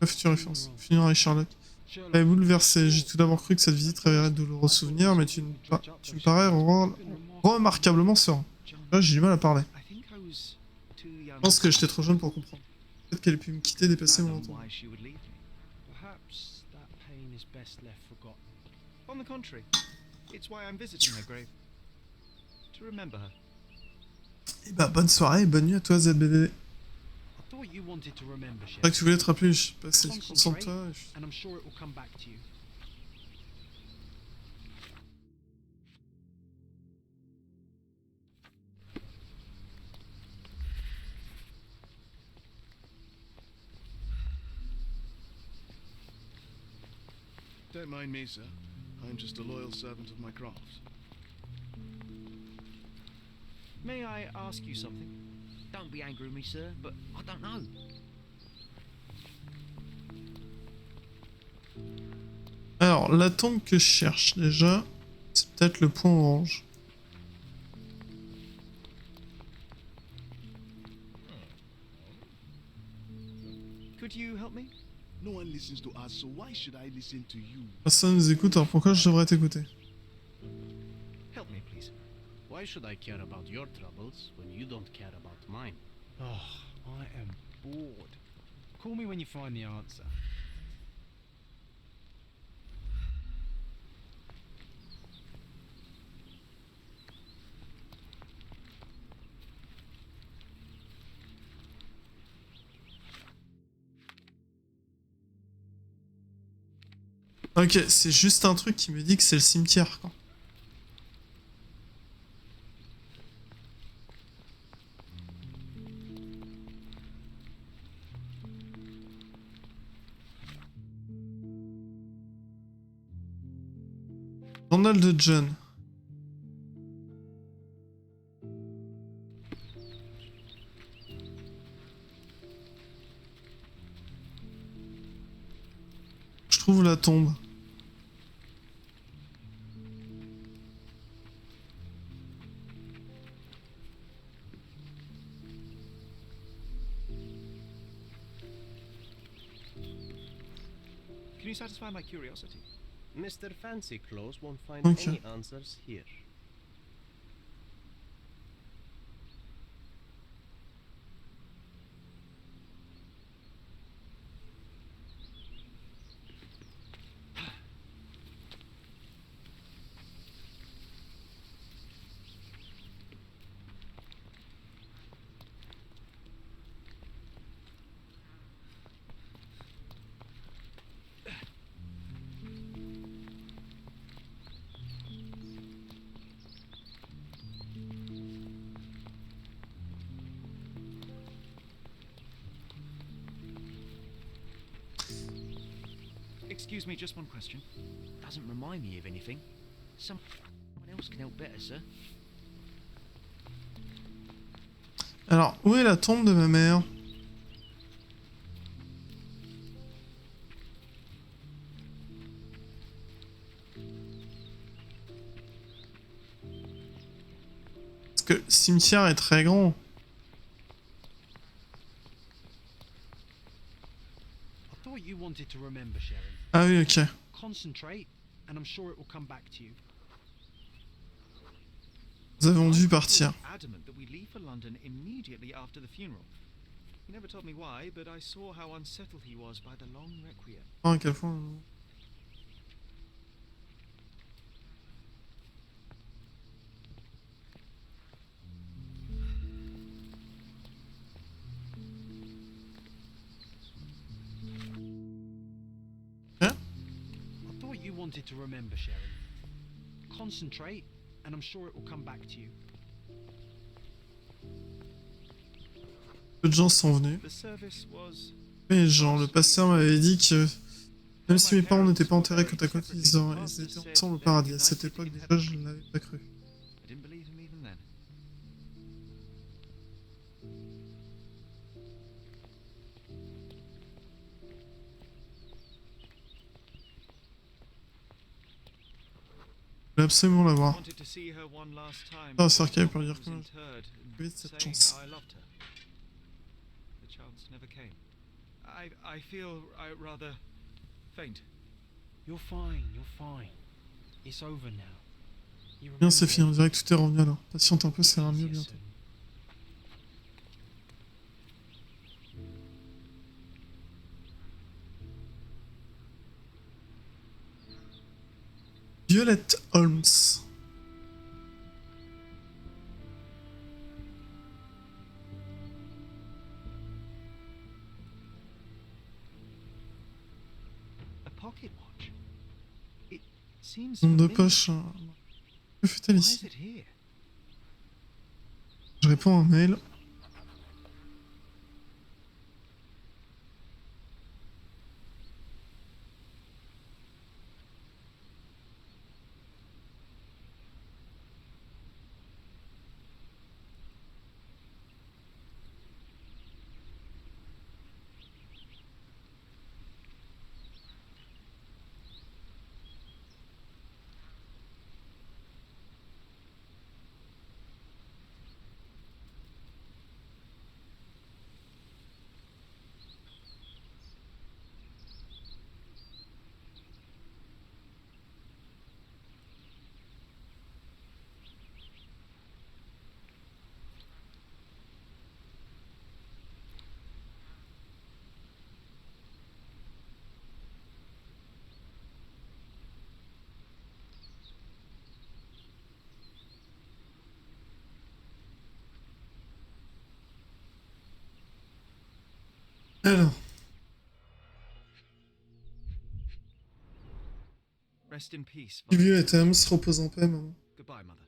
La future référence. Finir avec Sherlock. Sherlock, Elle est bouleversée. J'ai tout d'abord cru que cette visite révélerait de douloureux souvenirs, mais tu me parais remarquablement serein. Là, j'ai du mal à parler. I think I was too young. Je pense que j'étais trop jeune pour comprendre. Peut-être qu'elle ait pu me quitter, dépasser mon fathom entendement. why she would leave me. Perhaps that pain is best left forgotten. On the contrary, it's why I'm visiting her grave. To remember her. Et bah, bonne soirée et bonne nuit à toi, ZBD. I thought you wanted to remember, C'est vrai Sheriff. que tu voulais te rappeler, je sais pas si tu concentre-toi. And I'm sure it will come back to you. Don't mind me, sir. I'm just a loyal servant of my craft. May I ask you something? Don't be angry with me, sir, but I don't know. Alors, la tombe que je cherche, déjà, c'est peut-être le point orange. Could you help me? No one listens to us, so why should I listen to you? Personne nous écoute, alors pourquoi je devrais t'écouter? Help me, please. Why should I care about your troubles when you don't care about mine? Oh, I am bored. Call me when you find the answer. Ok, c'est juste un truc qui me dit que c'est le cimetière, quoi. Journal de John. Je trouve la tombe. Can you satisfy my curiosity? Mr. Fancy Clothes won't find Okay. any answers here. Excuse me, just one question. Doesn't remind me of anything. Someone else can help better, sir. Alors, où est la tombe de ma mère? Parce que le cimetière est très grand. I thought you wanted to remember, Sherry. Ah oui, ok. Concentrate, and I'm sure it will come back to you. Nous avons dû partir. Adamant that we leave for London immediately after the funeral. He never told me why, but I saw how unsettled he was by the long requiem. Oh, à quel point... I thought you wanted to remember, Sherry. Concentrate, and I'm sure it will come back to you. Peu de gens sont venus. The service was Mais genre, le pasteur m'avait dit que même si mes parents n'étaient pas enterrés côte à côte, ils étaient ensemble au paradis. À cette époque, déjà, je ne l'avais pas cru. I didn't believe him even then. Je voulais absolument la voir. Wanted to see her one last time. Ah, c'est vrai pour dire was que interred j'ai eu and cette saying chance. how I loved her. The chance never came. I feel rather faint. You're fine, you're fine. It's over now. You Bien, c'est remember fini, on it. dirait que tout est revenu alors. Patiente un peu, ça ira mieux See you bientôt. soon. Violet Holmes. A pocket watch. It seems Nombre de familiar. poches. Que fait-elle Why ici? is it here? Je réponds à un mail. Alors, Rest in peace. Violet Holmes, repose en paix, maman. Goodbye, mother.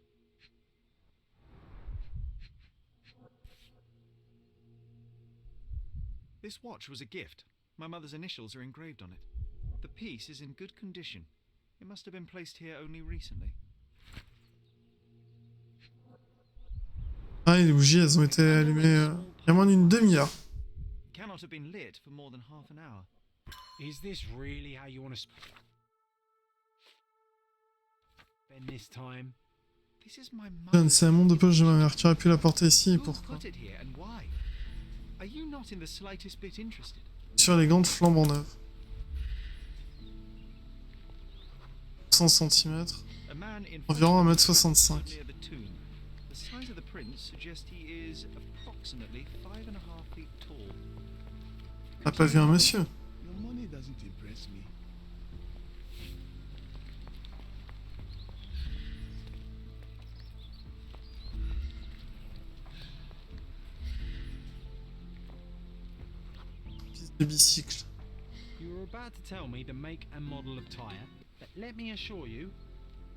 This watch was a gift. My mother's initials are engraved on it. The piece is in good condition. It must have been placed here only recently. Ah, et les bougies, elles ont été allumées il y a moins d'une demi-heure. It cannot have been lit for more than half an hour. Is this really how you want to spend this time? This is my John, mother's. c'est un monde de poche de ma mère. Tu aurais pu la porter ici, et Who pourquoi? put it here and why? Are you not in the slightest bit interested? Sur les gants flambant neuves. 100 cm. A man in Environ front of 1m65. near the tomb. The size of the prince suggests he is approximately 5.5 feet tall. T'as pas vu un monsieur? Your money doesn't impress me. Piste de bicycle. You were about to tell me the make and model of tyre, but let me assure you,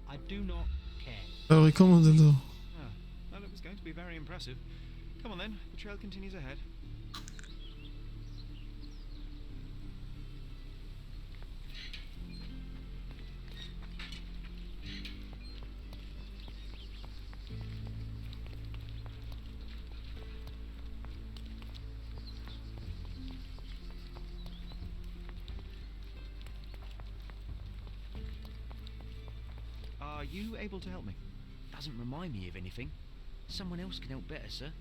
I do not care. Fabricant modèle d'or. Ah, well, it was going to be very impressive. Come on then, the trail continues ahead. Are you able to help me? Doesn't remind me of anything. Someone else can help better, sir.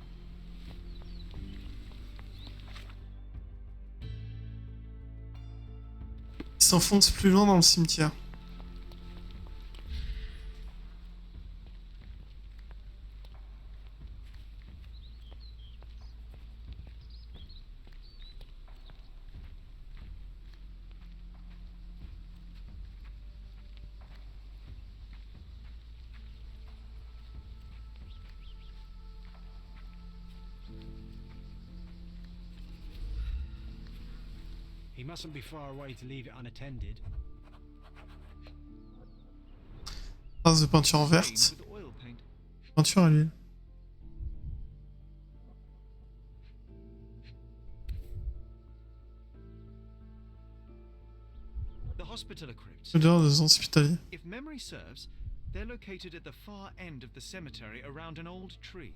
Il s'enfonce plus loin dans le cimetière. He mustn't be far away to leave it unattended. Trace de peinture en verte. Peinture à l'huile. The hospitaller crypts. Odeur des hospitaliers. If memory serves, they're located at the far end of the cemetery around an old tree.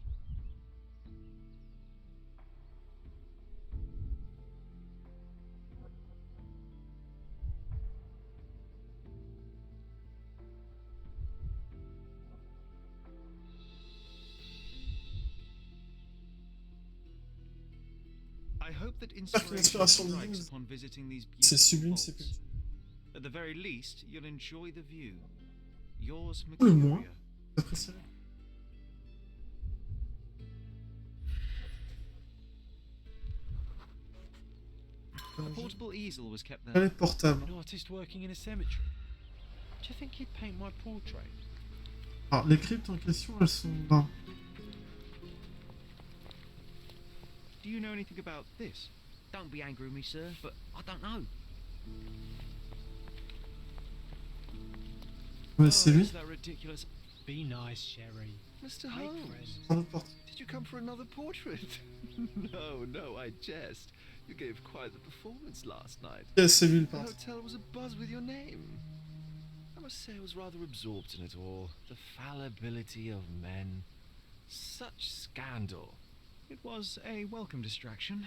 I hope that inspiration strikes upon visiting these C'est beautiful sublime, vaults. c'est plus. At the very least, you'll enjoy the view. Yours, Le moins. Mercurio. J'apprécierais. A portable easel was kept there. Palette portable. An artist working in a cemetery. Do you think he'd paint my portrait? Alors, les cryptes en question, elles sont là. Do you know anything about this? Don't be angry with me, sir, but I don't know. Ouais, c'est lui. Is that ridiculous? Be nice, Sherry. Mr. Make Holmes, friends. Un autre portrait. did you come for another portrait? No, I jest. You gave quite the performance last night. Yeah, c'est lui le The peintre. hotel was abuzz with your name. I must say I was rather absorbed in it all. The fallibility of men. Such scandal. It was a welcome distraction.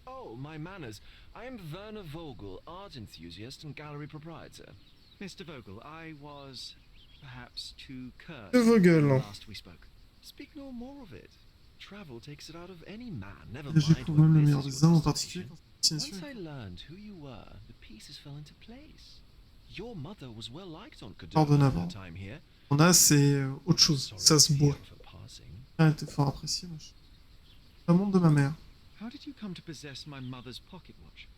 Oh, my manners. I am Werner Vogel, art enthusiast and gallery proprietor. Mr. Vogel, I was perhaps too curt Le Vogel. last we spoke. Speak no more of it. Travel takes it out of any man, never J'ai mind quand what même le this meilleur is des your hommes, en destination. particulier quand c'est une Once destination. I learned who you were, the pieces fell into place. Your mother was well liked on Pardonnable. Cordova her time here. On a, c'est autre chose. Sorry Ça se to boit. hear of her passing. Elle était fort appréciée, wesh. La montre de ma mère. How did you come to possess my mother's pocket watch?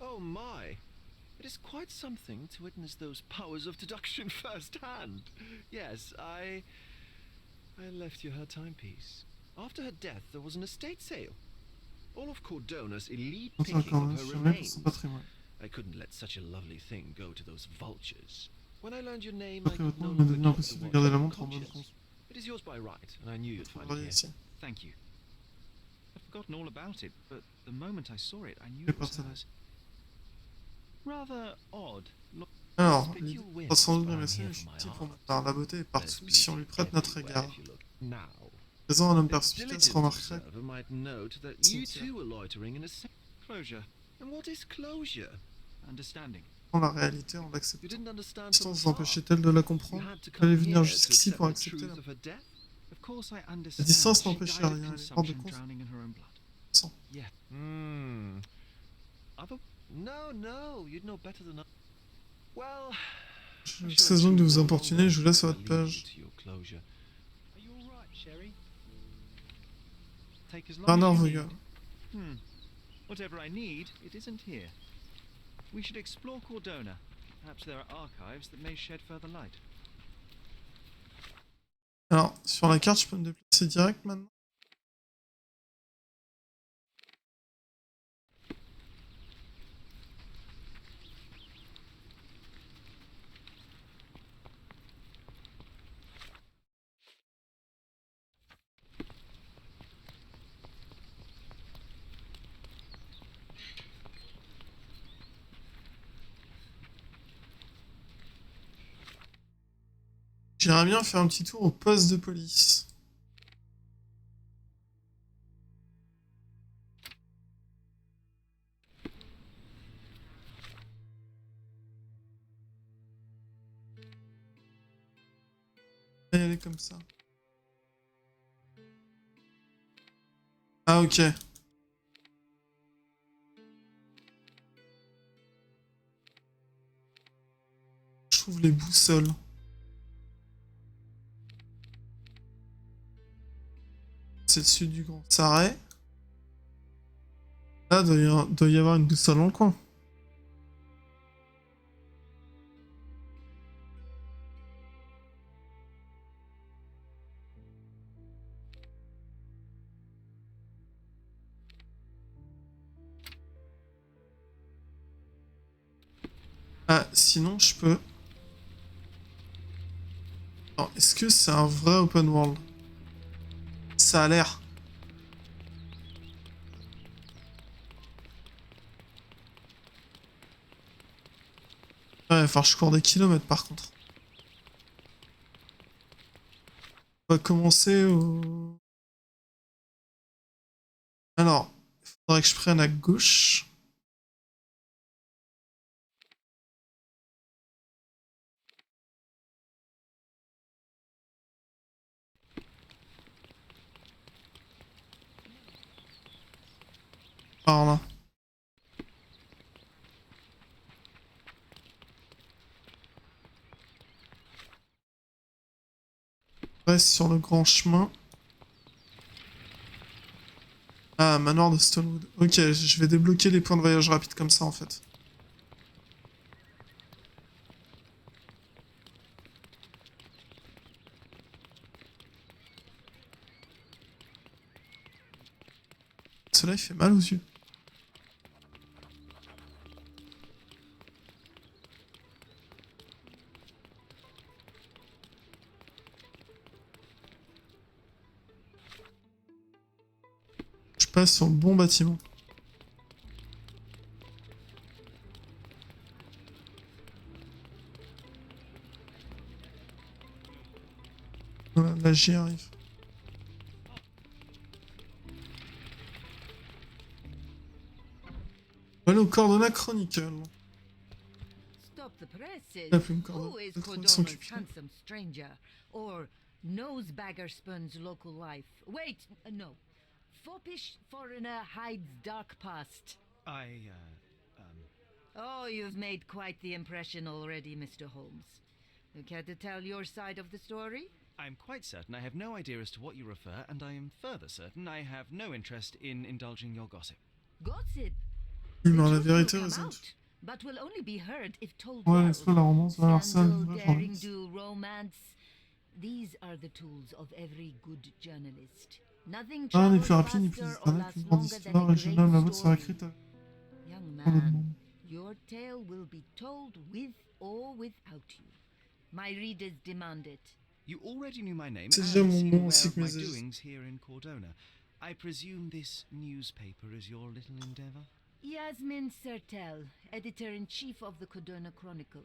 Oh my! It is quite something to witness those powers of deduction firsthand. Yes, I left you her timepiece. After her death, there was an estate sale. All of Cordona's elite On picking encore of un her sur pour remains. son patrimoine. I couldn't let such a lovely thing go to those vultures. When I learned your name, I Après, could no maintenant, il m'a longer devenu keep impossible the de garder la watch montre en bonne conscious. conscience. It is yours by right, and I knew you'd find it Regardez here. ici. Thank you. I'd forgotten all about it, but the moment I saw it, I knew C'est it was parti. hers. Rather odd. Look, Alors, Speak il your whims, va sans doute but I'm remercier here le for my gentil pour art. par la beauté et par There's soumission lui beauty prête notre everywhere égard. if you look. Now, Présent un homme a perspicace diligent remarquerait observer might note that you too are loitering in a closure, And what is closure? understanding. dans la réalité en You l'acceptant. didn't understand La from distance the empêchait-elle de la start. You comprendre? had to Fallait come venir here jusqu'ici to pour accept the accepter truth la of her death. Of course, I La understand. distance She n'empêchait died of rien, elle est hors de consumption, compte. drowning in her own blood. Sans. Yeah. Hmm. Other No, you'd know better than I. Well, Je cesse donc de vous importuner, je vous laisse à votre page. Are you all right, Sherry? take as long Bernard as you Vogel. need. Whatever I need, it isn't here. We should explore Cordona. Perhaps there are archives that may shed further light. Alors, sur la carte, je peux me déplacer direct maintenant. J'aimerais bien faire un petit tour au poste de police. On va y aller comme ça. Ah, ok. Je trouve les boussoles. C'est le sud du Grand Sarret. Là, doit y avoir une boussole dans le coin. Ah, sinon, je peux... Alors, est-ce que c'est un vrai open world? Ça a l'air. Ouais, enfin, je cours des kilomètres par contre. On va commencer au... Alors, il faudrait que je prenne à gauche. Par là. Reste sur le grand chemin. Ah, manoir de Stonewood. Ok, je vais débloquer les points de voyage rapide comme ça en fait. Cela il fait mal aux yeux. Je passe sur le bon bâtiment. Voilà, là j'y arrive. Voilà au Cordona Chronicle. Stop the presses. La plume Cordona. Who is Elle trouve son Cordona's cupide. handsome stranger? Or Nosebagger Spun's local wife? Wait, no. Foppish foreigner hides dark past. Oh, you've made quite the impression already, Mr. Holmes. You care to tell your side of the story? I'm quite certain I have no idea as to what you refer, and I am further certain I have no interest in indulging your gossip. Gossip? Oui, The mais la truth vérité will come résonne. out, but will only be heard if told Ouais, well. n'est-ce pas la romance vers Arsène, Scandal, vrai daring journaliste. do, romance. These are the tools of every good journalist. Nothing Rien n'est travels plus rapide ni plus faster or discret lasts qu'une grande longer than histoire a et je great nomme la vôtre sera story. écrite Young dans le man, monde. your tale will be told with or without you. My readers demand it. You already knew my name C'est and déjà mon seem nom aware ainsi of que my mes avis. doings here in Cordona. I presume this newspaper is your little endeavour? Yasmin Sertel, editor-in-chief of the Cordona Chronicle,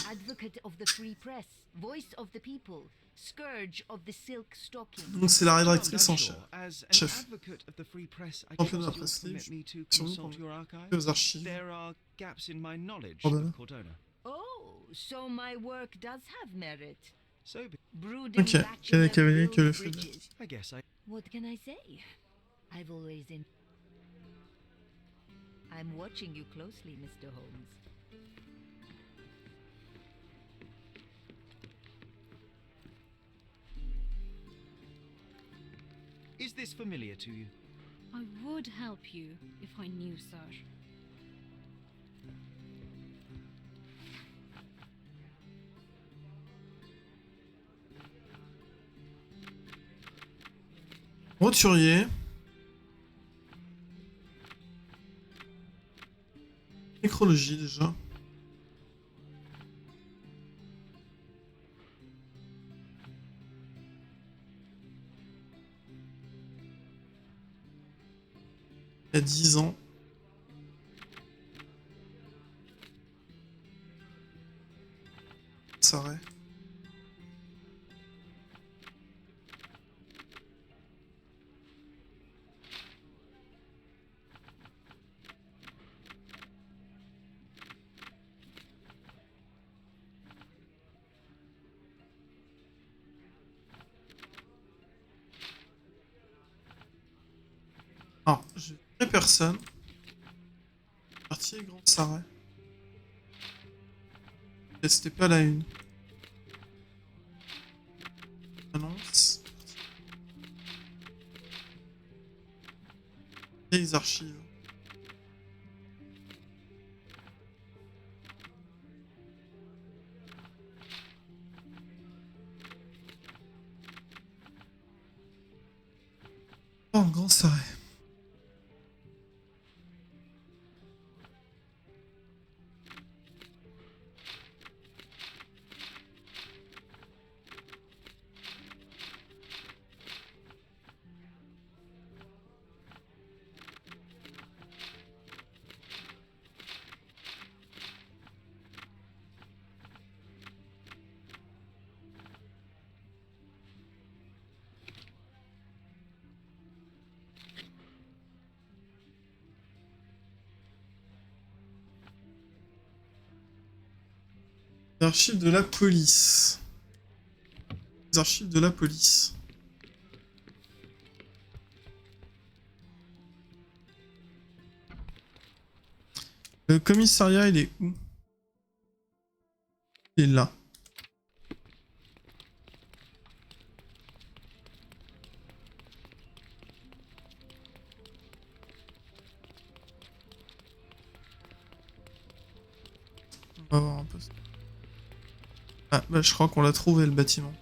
advocate of the free press, voice of the people, scourge of the silk stocking. Donc c'est la rédactrice en chef. As an Chef. advocate of the free press, I Champion de la trust you'll presse libre. permit me to Sur nous consult your pour archives. aux archives. There are gaps in my knowledge Cordona. of Cordona. Oh, so my work does have merit. So be Brooding Ok, quel est bachelor le cavalier que le builds fait de... bridges. I guess I... What can I say? I've always in... I'm watching you closely, Mr. Holmes. Is this familiar to you? I would help you if I knew, sir. Roturier. Nécrologie déjà. Il y a 10 ans. Ça aurait. Alors, je verrai personne. Quartier Grand Sarret. Et c'était pas la une. Annonce. Les archives. Oh, Grand Sarret. Les archives de la police. Les archives de la police. Le commissariat, il est où? Il est là. On va voir un peu. Ah, bah je crois qu'on l'a trouvé le bâtiment.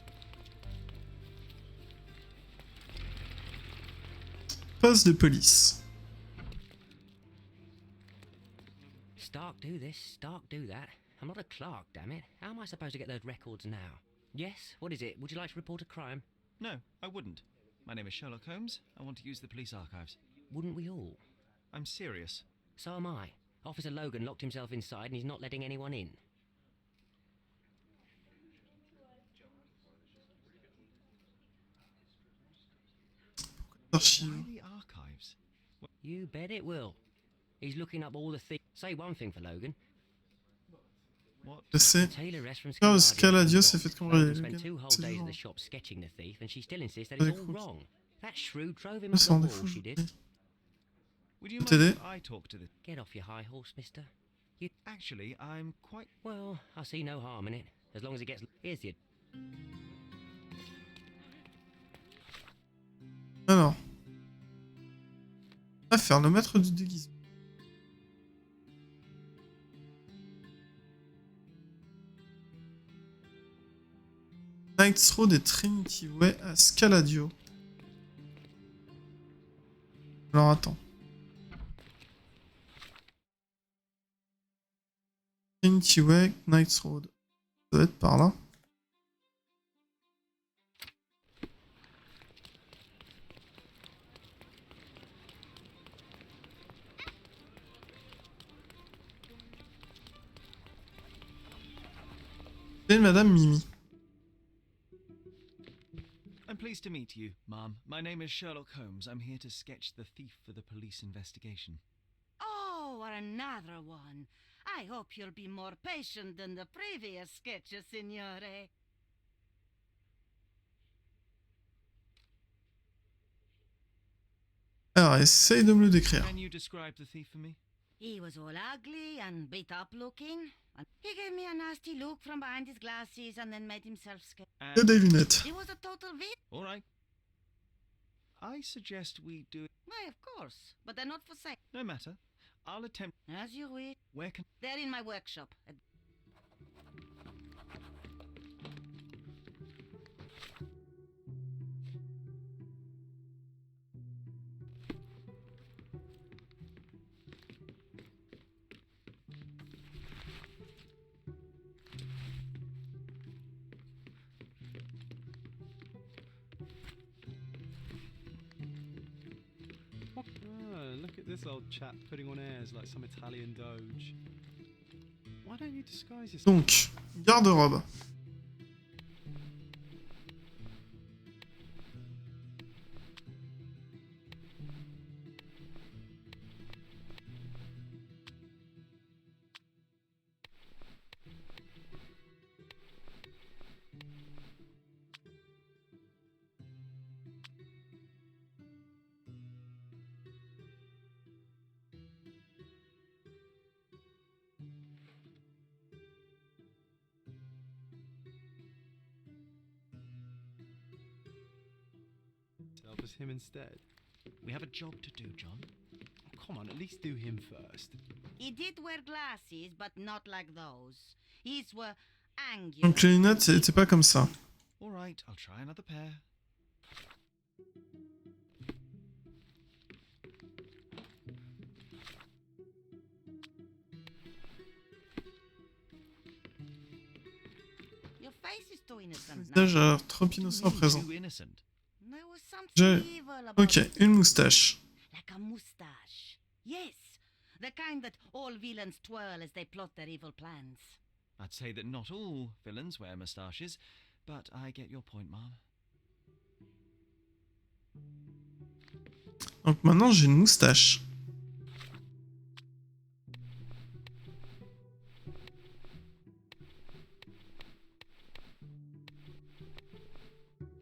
Poste de police. Stark do this, Stark do that. I'm not a clerk, damn it. How am I supposed to get those records now? Yes, what is it? Would you like to report a crime? No, I wouldn't. My name is Sherlock Holmes. I want to use the police archives. Wouldn't we all? I'm serious. So am I. Officer Logan locked himself inside and he's not letting anyone in. Archives. Why the archives? You bet it will. He's looking up all the things. Say one thing for Logan. What? Je sais. Taylor S from Charles Scaladio Scaladio s'est fait Logan cambrioler. spent 2 whole days at the shop sketching the thief and she still insists that it's all wrong. That shrew drove him up Ça the en wall, est fou. she did. Would you Peut t'aider? mind if I talk to the... Get off your high horse, mister. Actually, I'm quite... Well, I see no harm in it. As long as it gets... Here's the... Alors. On va faire le maître du déguisement. Knights Road et Trinity Way à Scaladio. Alors attends. Trinity Way, Knights Road. Ça doit être par là. C'est Madame Mimi. I'm pleased to meet you, ma'am. My name is Sherlock Holmes. I'm here to sketch the thief for the police investigation. Oh, another one. I hope you'll be more patient than the previous sketches, signore. Alors, essaye de me le décrire. Can you describe the thief for me? He was all ugly and beat up looking. And he gave me a nasty look from behind his glasses and then made himself scared. Et des lunettes. He was a total vid. All right. I suggest we do it. Why, of course, but they're not for sale. No matter. I'll attempt. As you wish. Where can... They're in my workshop. Look at this old chap putting on airs like some Italian doge. Why don't you disguise yourself? Donc, garde-robe. was him instead. We have a job to do, John. Oh, come on, at least do him first. He did wear glasses, but not like those. His were angular. Donc les lunettes, c'était pas comme ça. All right, I'll try another pair. Your face is too innocent Là, now. j'ai l'air trop innocent à présent. Too innocent. There was something J'ai... evil about Ok, it. une moustache. Like a moustache. Yes, the kind that all villains twirl as they plot their evil plans. I'd say that not all villains wear moustaches, but I get your point, Mom. Donc maintenant, j'ai une moustache.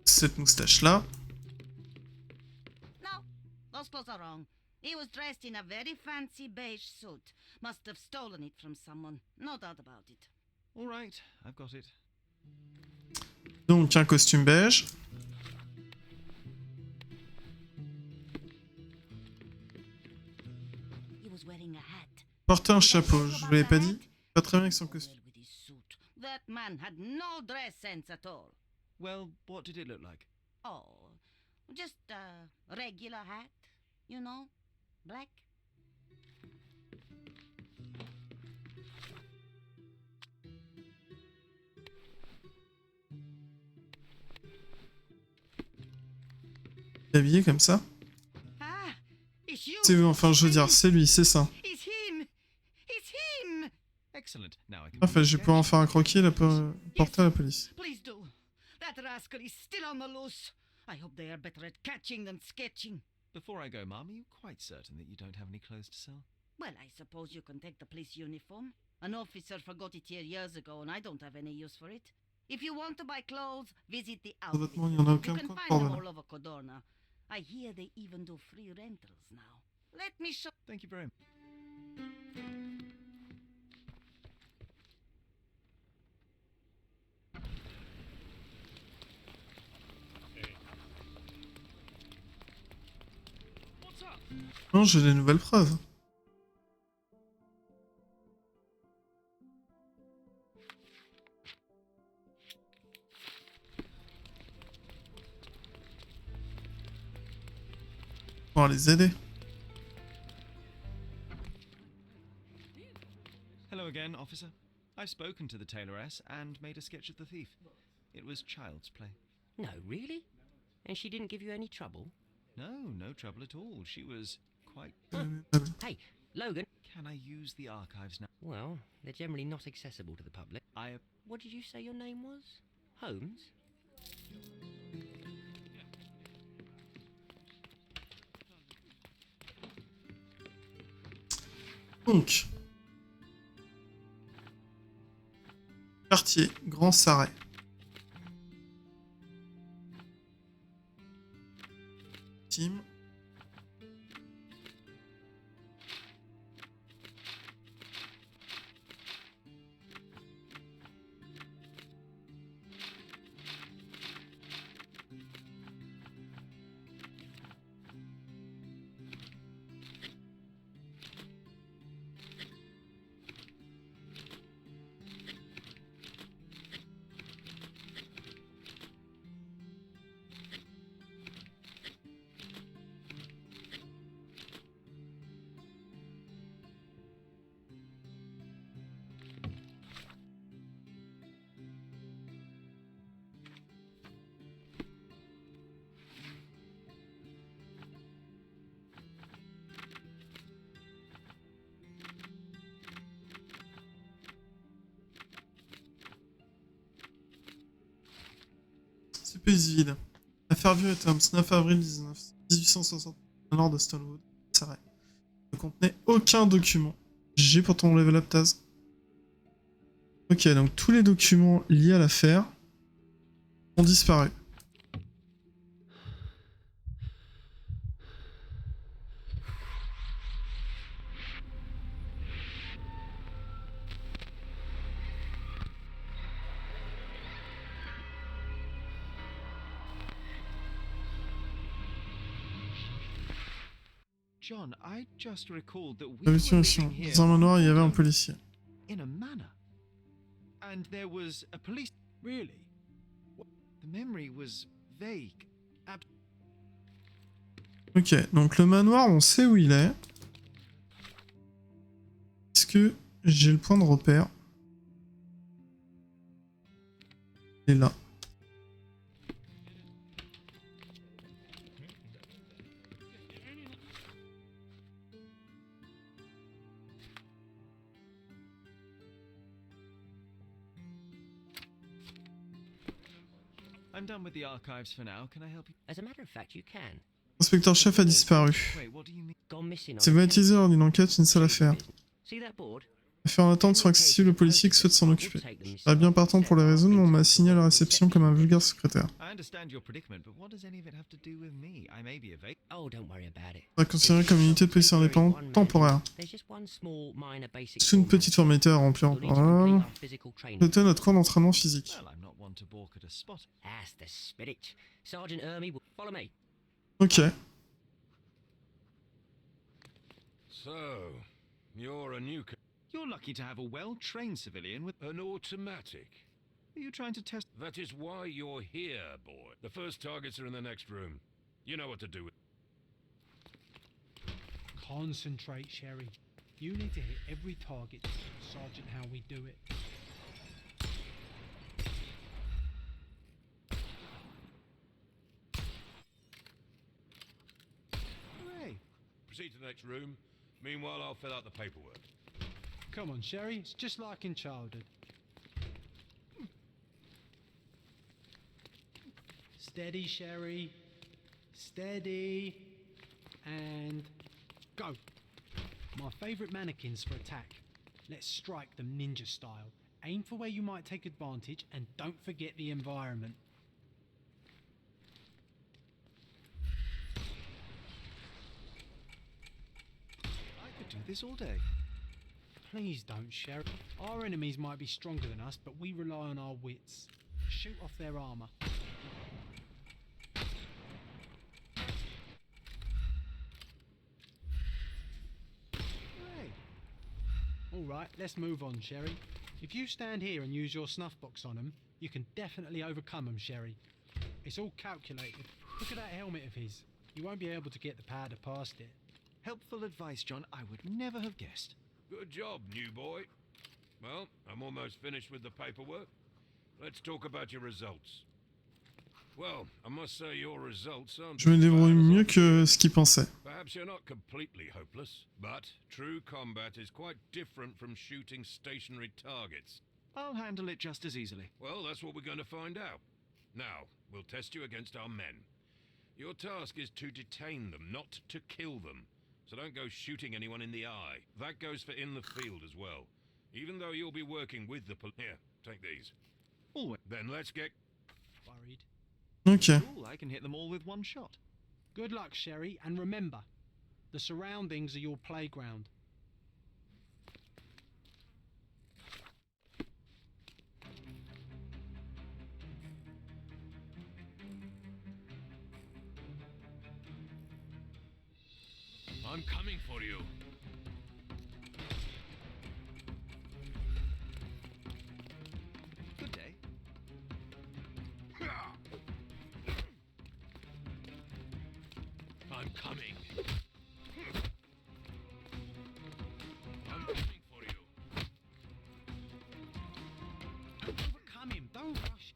Cette moustache-là. No, those clothes are wrong. He was dressed in a very fancy beige suit. Must have stolen it from someone. No doubt about it. All right, I've got it. Donc un costume beige. He was wearing a hat. Porter un chapeau, je vous l'avais pas dit. Pas très bien avec son costume. With his suit. That man had no dress sense at all. Well, what did it look like? Oh, just a regular hat, you know, black. Habillé comme ça. Ah, it's you. C'est enfin, je veux dire, c'est lui, c'est ça. It's him. It's him. Excellent. Now I can. Enfin, je vais pouvoir en faire un croquis et porter à la police. Please do. That rascal is still on the loose. I hope they are better at catching than sketching. Before I go, Mom, are you quite certain that you don't have any clothes to sell? Well, I suppose you can take the police uniform. An officer forgot it here years ago, and I don't have any use for it. If you want to buy clothes, visit the outlet. Vêtements, il n'y en a You aucun can compte find pour them donner. all over Codorna. I hear they even do free rentals now. Let me show. Thank you very much. What's up? Non, j'ai des nouvelles preuves. Pour les aider. Hello again, officer. I've spoken to the tailoress and made a sketch of the thief. It was child's play. No, really? And she didn't give you any trouble? No, no trouble at all. She was quite. Hey, Logan. Can I use the archives now? Well, they're generally not accessible to the public. I. What did you say your name was? Holmes? Donc. Quartier, Grand Sarret. Team. C'est paisible. Affaire Vieux et Thoms, 9 avril 1860, au nord de Stonewood, Sarret. Ne contenait aucun document. J'ai pour ton level up Taz. Ok, donc tous les documents liés à l'affaire ont disparu. John, I just recalled that we J'avais were tué un chien. living here Dans un manoir, il y avait un on policier. in a manor. And there was a police. Really? The memory was vague. Ok, donc le manoir, on sait où il est. Est-ce que j'ai le point de repère? Il est là. I'm done with the archives for now. Can I help you? As a matter of fact, you can. L'inspecteur-chef a disparu. Wait, what do you mean? Gone missing on C'est baptisé lors d'une enquête, une seule affaire. See that board? Les affaires en attente sont accessibles aux policiers qui souhaitent s'en occuper. Je bien partant pour les résoudre, mais on m'a assigné à la réception comme un vulgaire secrétaire. I understand your predicament, but what does any of it have to do with me? I may be a vague. Oh, don't worry about it. On va considérer comme une unité de police indépendante temporaire. There's just one small minor basic C'est une petite formalité à remplir You'll need to encore. complete our physical training. C'était notre cours d'entraînement physique. Well, I'm not one to balk at a spot. That's the spirit. Sergeant Ermy will follow me. Ok. So, you're a new... You're lucky to have a well-trained civilian with An automatic. Are you trying to test? That is why you're here, boy. The first targets are in the next room. You know what to do. Concentrate, Sherry. You need to hit every target to show Sergeant how we do it. Hooray! Proceed to the next room. Meanwhile, I'll fill out the paperwork. Come on, Sherry. It's just like in childhood. Steady, Sherry. Steady. And go. My favourite mannequins for attack. Let's strike them ninja style. Aim for where you might take advantage and don't forget the environment. I could do this all day. Please don't, Sherry. Our enemies might be stronger than us, but we rely on our wits. Shoot off their armour. Hooray! Alright, let's move on, Sherry. If you stand here and use your snuff box on them, you can definitely overcome them, Sherry. It's all calculated. Look at that helmet of his. You won't be able to get the powder past it. Helpful advice, John. I would never have guessed. Good job, new boy. Well, I'm almost finished with the paperwork. Let's talk about your results. Well, I must say your results aren't... Je me débrouille mieux que ce qu'il pensait. Perhaps you're not completely hopeless, but true combat is quite different from shooting stationary targets. I'll handle it just as easily. Well, that's what we're going to find out. Now, we'll test you against our men. Your task is to detain them, not to kill them. So don't go shooting anyone in the eye. That goes for in the field as well. Even though you'll be working with the police. Here, take these. Always. Then let's get... Worried. Ok. Cool, I can hit them all with one shot. Good luck, Sherry, and remember, the surroundings are your playground. I'm coming for you. Good day. I'm coming. I'm coming for you. Overcome him, don't rush.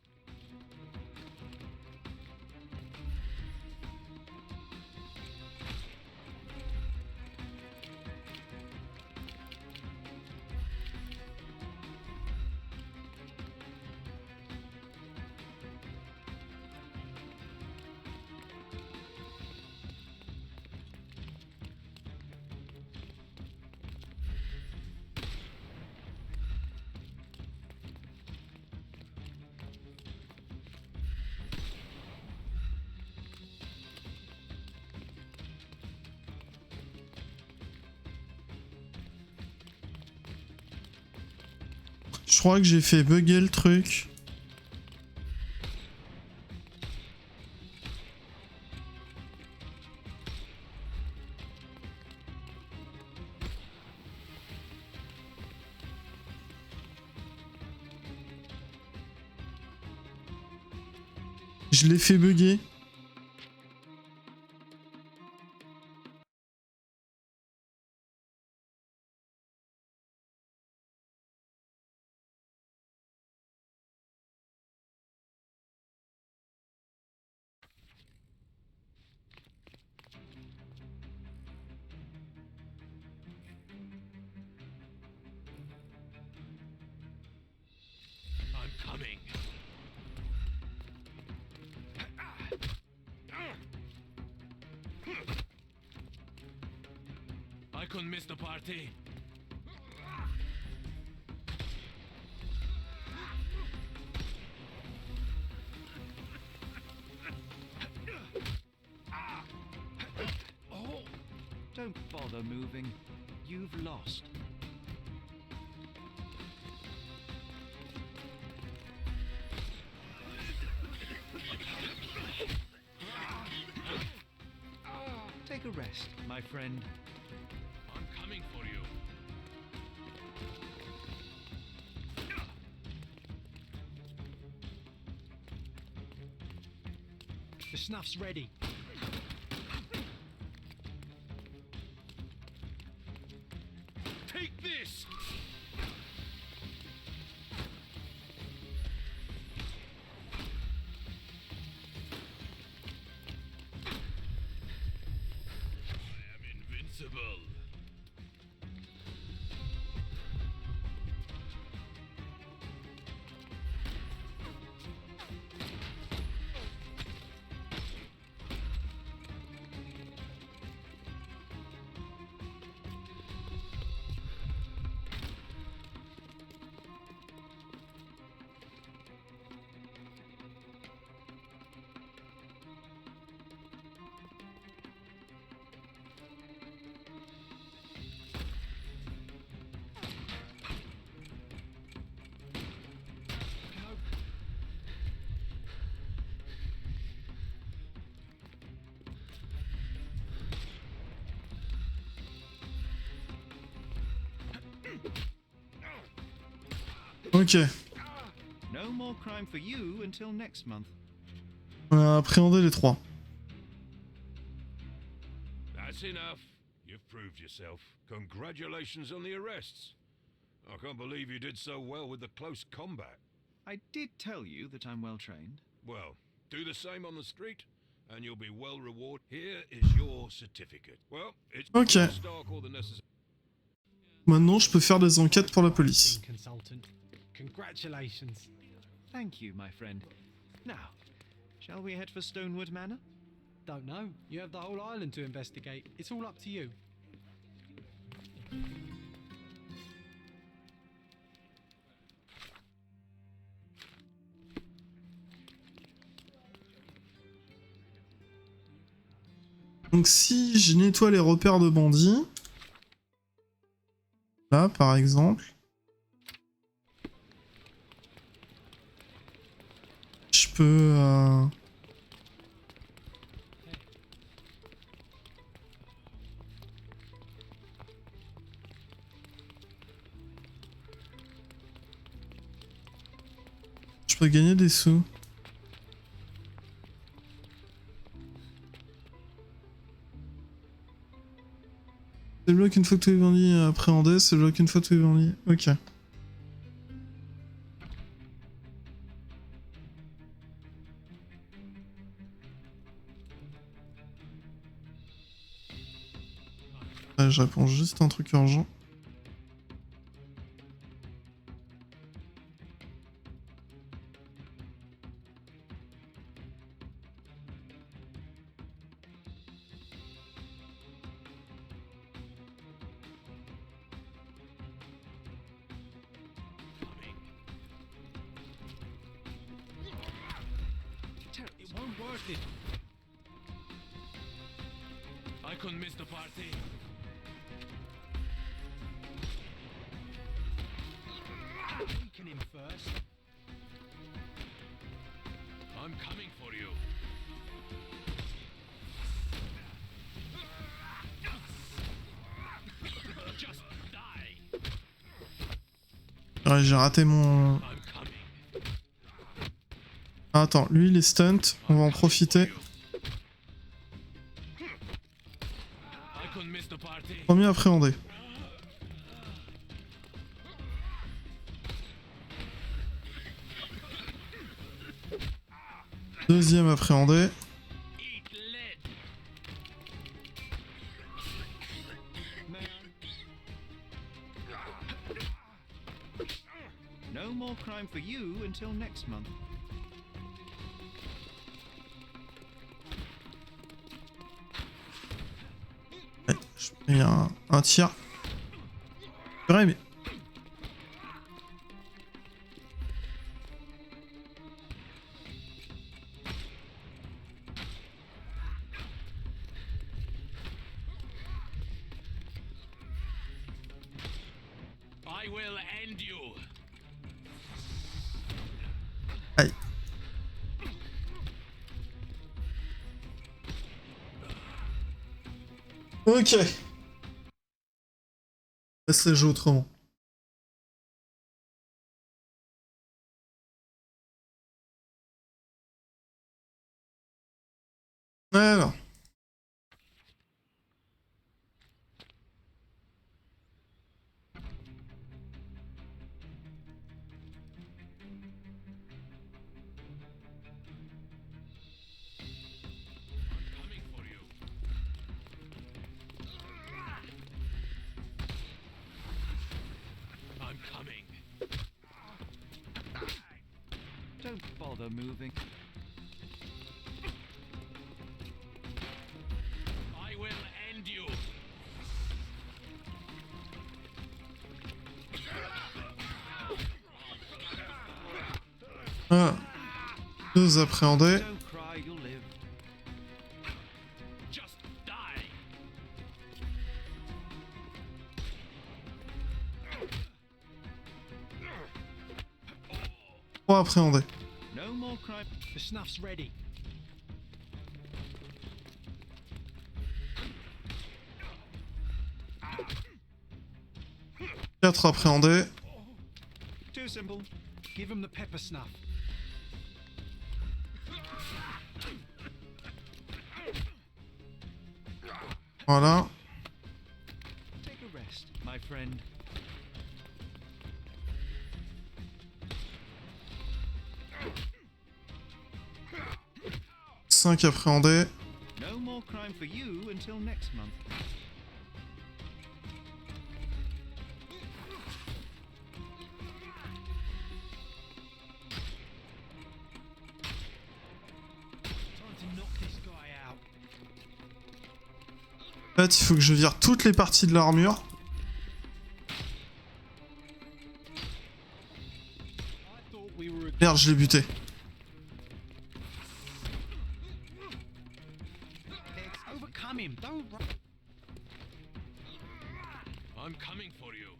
Je crois que j'ai fait bugger le truc. Je l'ai fait bugger. I'm coming. I couldn't miss the party. Oh! Don't bother moving. You've lost. Take a rest, my friend. I'm coming for you. The snuff's ready. Take this! I am invincible. Ok. No more crime for you until next month. On a appréhendé les trois. That's enough. You've proved yourself. Congratulations on the arrests. I can't believe you did so well with the close combat. I did tell you that I'm well trained. Well, do the same on the street, and you'll be well rewarded. Here is your certificate. Well, it's Ok. stock all the necessary. Maintenant, je peux faire des enquêtes pour la police. Consultant. Congratulations. Thank you, my friend. Now, shall we head for Stonewood Manor? Don't know. You have the whole island to investigate. It's all up to you. Donc si je nettoie les repères de bandits, là par exemple, je peux... Je peux gagner des sous. C'est bloqué une fois que tous les bandits appréhendés, c'est bloqué une fois que tous les bandits. Ok. Ouais, je réponds juste un truc urgent. It won't work it. I couldn't miss the party. Weaken him first. I'm coming for you. Just die. Ouais, j'ai raté mon... I'm coming. Ah, attends, lui il est stunt, on va en profiter. I couldn't miss the party. Premier appréhendé. Deuxième appréhendé. Eat lead. No more crime for you until next month. Ouais, je paye un tir. Purée, mais... I will end you. Aïe. Ok. Laisse les jouer autrement. Alors. Coming for you. I'm coming. Don't bother moving. I will end you. Voilà. Deux appréhendés. Don't cry, you'll live. Just die. Trois appréhendés. No more crime. The snuff's ready. Quatre appréhendés. Too simple. Give him the pepper snuff. Voilà. Take a rest, my friend. Cinq appréhendés. No more crime for you until next month. Time to knock this guy out. En fait, il faut que je vire toutes les parties de l'armure. I thought we were a Merde, je l'ai buté. Let's overcome him. Don't run. I'm coming for you.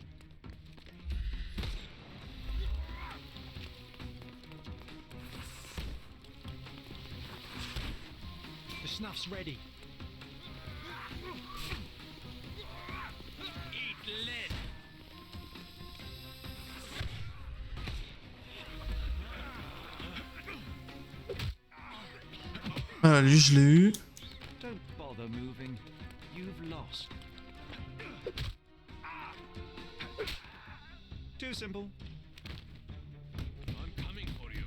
The snuff's ready. Eat lead. Voilà, lui, je l'ai eu. Don't bother moving. You've lost. Too simple. I'm coming for you.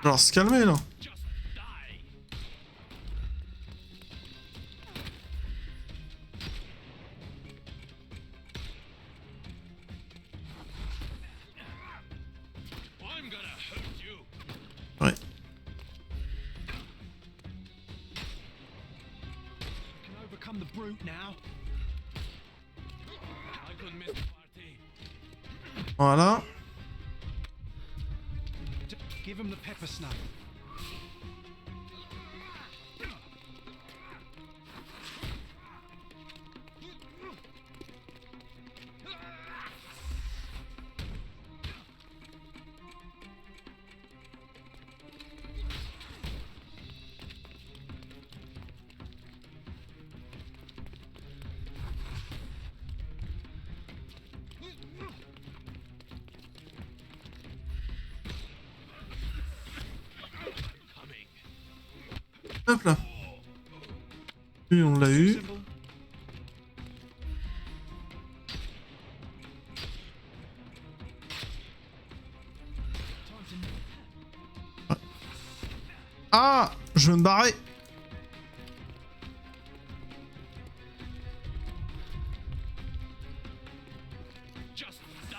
Alors, se calmer là. Just die. I'm gonna hurt you. Ouais. Can overcome the brute now. I couldn't miss the party. Voilà. Give him the pepper snuff. Hop là. Lui, on l'a eu. Ouais. Ah, je vais me barrer. Just die.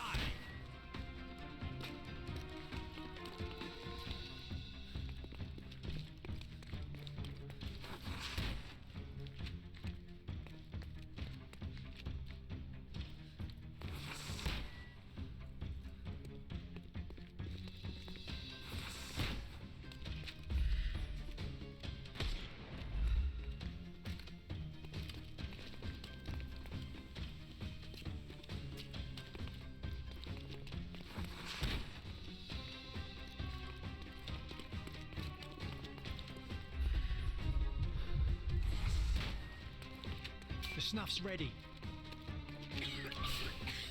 The snuff's ready.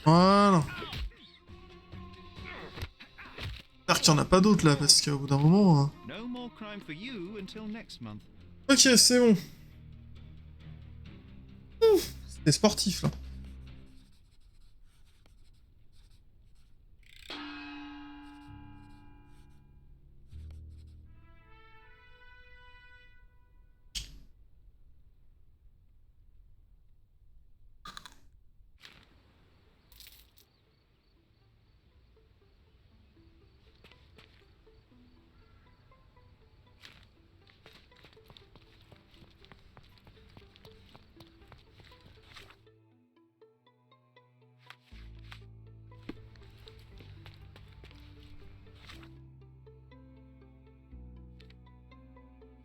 Voilà. J'espère qu'il n'y en a pas d'autres là, parce qu'au bout d'un moment... hein. No more crime for you until next month. Ok, c'est bon. C'était sportif là.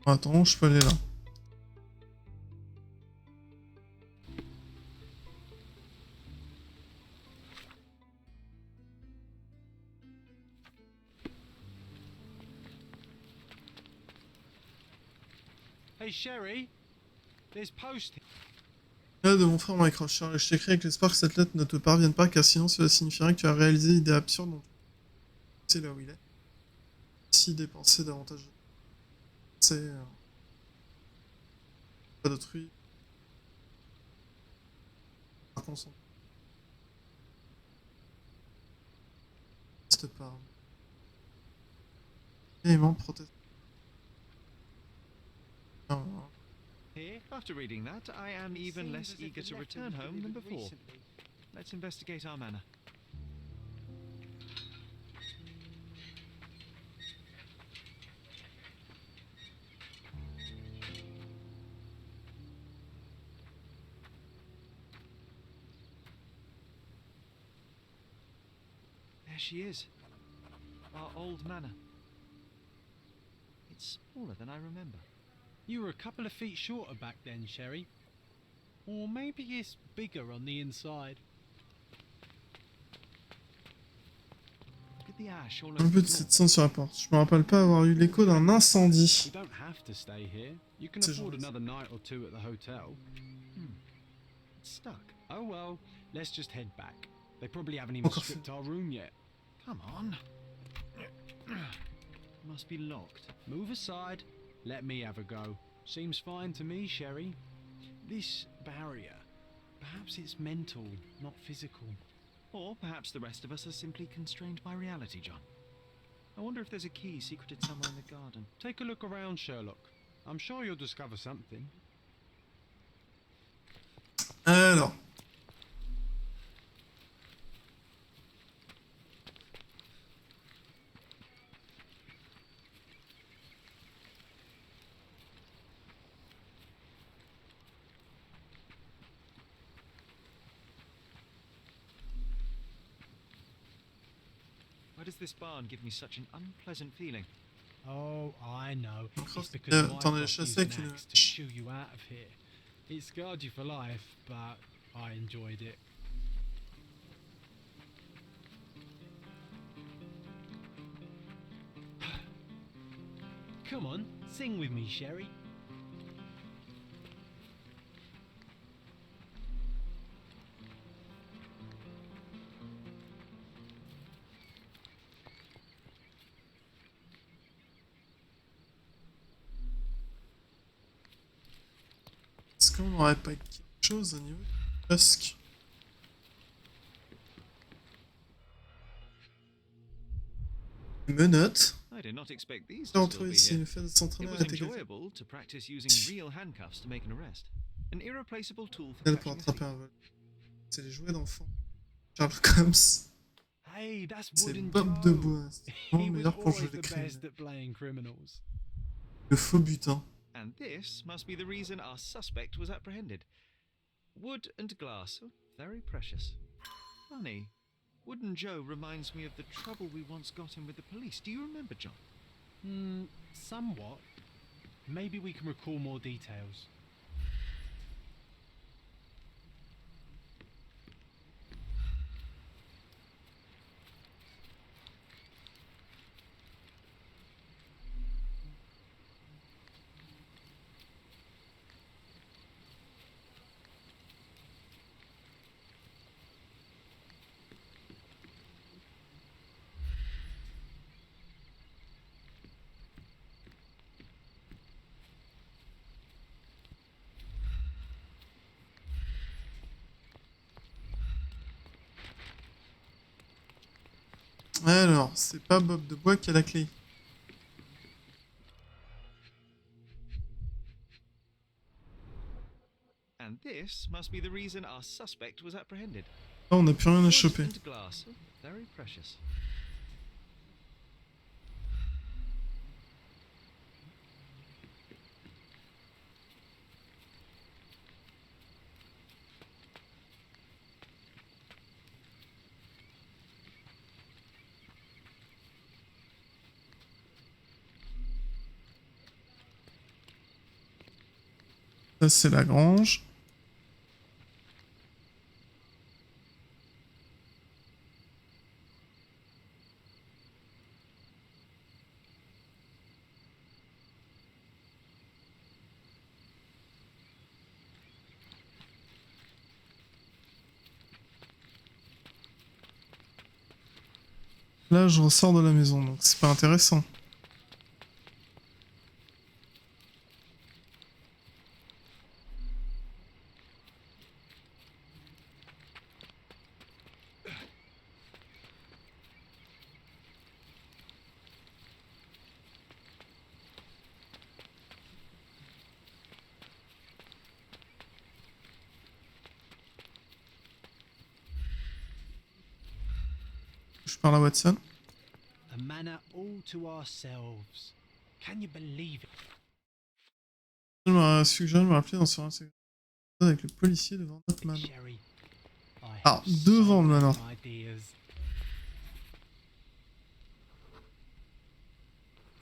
Attends, je peux aller là. Hey Sherry, there's post. Là de mon frère Mycroft, Charles, je t'écris avec l'espoir que cette lettre ne te parvienne pas, car sinon cela signifierait que tu as réalisé l'idée absurde dont tu sais là où il est. Si dépenser davantage. C'est... pas d'autrui. Par contre, n'existe pas. Élément de protection. Here, after reading that, I am even less eager to return home than before. Let's investigate our manor. There she is. Our old manor. It's smaller than I remember. You were a couple of feet shorter back then, Sherry. Or maybe it's bigger on the inside. Look at the ash all Un over peu de the floor. cette sang sur la porte. Je me rappelle pas avoir eu l'écho d'un incendie. You don't have to stay here. You can C'est afford gentil. another night or two at the hotel. It's stuck. Oh well, let's just head back. They probably haven't even Encore stripped our room yet. Come on. Must be locked. Move aside. Let me have a go. Seems fine to me, Sherry. This barrier, perhaps it's mental, not physical. Or perhaps the rest of us are simply constrained by reality, John. I wonder if there's a key secreted somewhere in the garden. Take a look around, Sherlock. I'm sure you'll discover something. Alors. Why does this barn give me such an unpleasant feeling? Oh, I know. It's because Yeah, my t'en as boss chassé used avec an une axe to shoo you out of here. It scarred you for life, but I enjoyed it. Come on, sing with me, Sherry. on n'aurait pas quelque chose au niveau du casque. Menottes. I did not expect these On to retrouve still be ici here. le fait de It s'entraîner à was arrêter quelqu'un. enjoyable to practice using real handcuffs to make an arrest. An irreplaceable tool for Elle pour catching a attraper thief. un vol. C'est les jouets d'enfants. Sherlock Holmes. Hey, that's C'est Wooden Bob Joe. de Bois. C'est He vraiment was meilleur pour always jouer the les best criminels. at playing criminals. Le faux butin. And this must be the reason our suspect was apprehended. Wood and glass, oh, very precious. Funny, Wooden Joe reminds me of the trouble we once got in with the police. Do you remember, John? Somewhat. Maybe we can recall more details. Alors, c'est pas Bob de Bois qui a la clé. And this must be the reason our suspect was apprehended. Là, on n'a plus rien à Wood choper. and glass, oh, very precious. Ça, c'est la grange. Là, je ressors de la maison, donc c'est pas intéressant. Je parle à Watson. A manor all to ourselves. Can you believe it? Je m'a suggéré de me rappeler dans ce avec le policier devant notre manoir. Sherry, I Ah, have devant le so manoir. many ideas.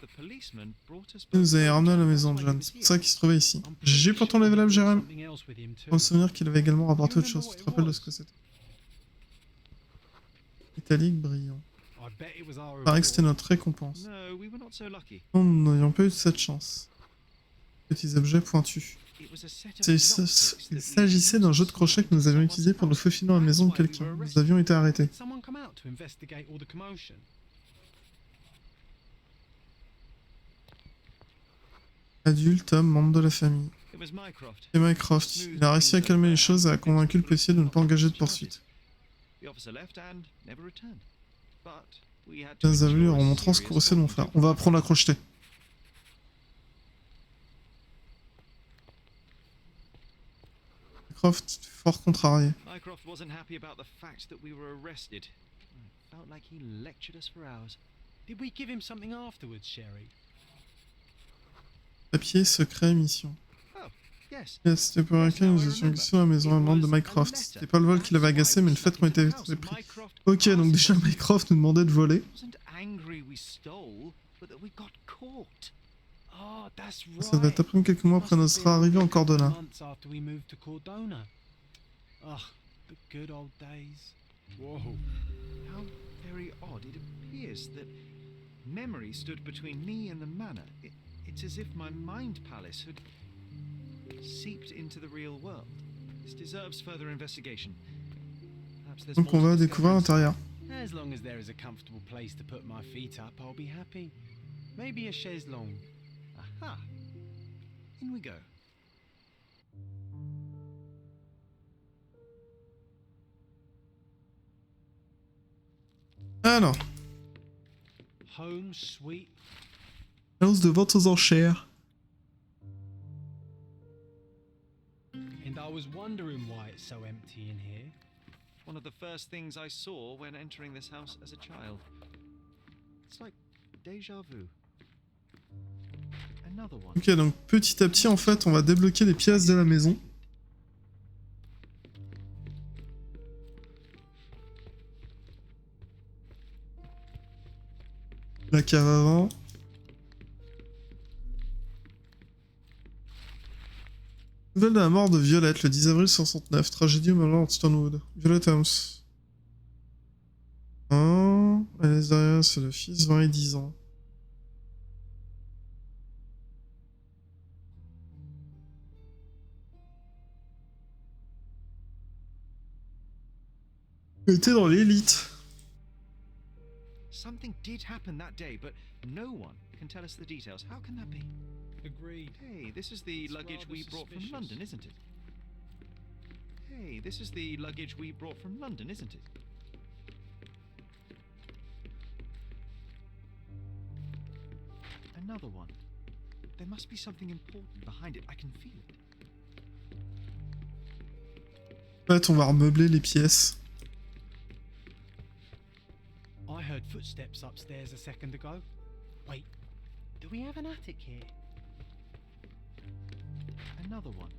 The policeman brought us Il nous avait ramené à la maison de John, c'est pour ça qu'il se trouvait ici. J'ai pourtant levé la Jérém. Something else with him too. Pour me souvenir qu'il avait également rapporté autre chose. Tu te rappelles de ce que c'était? Métallique brillant. I bet it was our Il paraît que c'était report. notre récompense. No, we were not so lucky. Non, nous n'avions pas eu cette chance. Petits objets pointus. It was a set of Il lockpicks that we s'agissait d'un jeu de crochet que nous avions utilisé pour nous faufiler dans la maison de quelqu'un. Nous avions été arrêtés. Did someone come out to investigate all the commotion? Adulte, homme, membre de la famille. It was Mycroft. Et Mycroft. Il a réussi à calmer les choses et a convaincu le policier de ne pas engager de poursuite. The officer left and never returned. But we had to Nous a vu en endure a montrant ce que serious recèle mon frère. On va apprendre à crocheter. Mycroft, fort contrarié. Mycroft wasn't happy about the fact that we were arrested. It felt like he lectured us for hours. Did we give him something afterwards, Sherry? Papier, secret, mission. Oh, yes. C'était pour lequel nous étions glissés dans la maison allemande de Mycroft. C'était pas le vol qui l'avait agacé, mais le fait qu'on était pris. Ok, donc déjà Mycroft nous demandait de voler. Wasn't angry we stole, but that we got caught. Oh, that's Ça va right. être après quelques mois après notre arrivée en Cordona. Months after we moved to Cordona. Ugh, the good old days. Whoa. How very odd. It appears that memory stood between me and the manor. It's as if my mind palace had seeped into the real world. This deserves further investigation. Perhaps there's Donc more on to va discover découvrir inside. l'intérieur. As long as there is a comfortable place to put my feet up, I'll be happy. Maybe a chaise longue. Aha. In we go. Alors, Home sweet. annonce de vente aux enchères. And I was wondering why it's so empty in here. One of the first things I saw when entering this house as a child. It's like déjà vu. Another one. Ok, donc petit à petit, en fait, on va débloquer les pièces de la maison. La cave avant. Nouvelle de la mort de Violette, le 10 avril 69. Tragédie au Malheur Stonewood. Violet Holmes. Oh, Elizariah, c'est le fils, 20 et 10 ans. Il était dans l'élite. Something did happen that day, but no one can tell us the details. How can that be? Agreed. Hey, this is the It's luggage rather we brought from suspicious. London, isn't it? Hey, this is the luggage we brought from London, isn't it? Another one. There must be something important behind it. I can feel it. En fait, on va remeubler les pièces. I heard footsteps upstairs a second ago. Wait, do we have an attic here? Another one.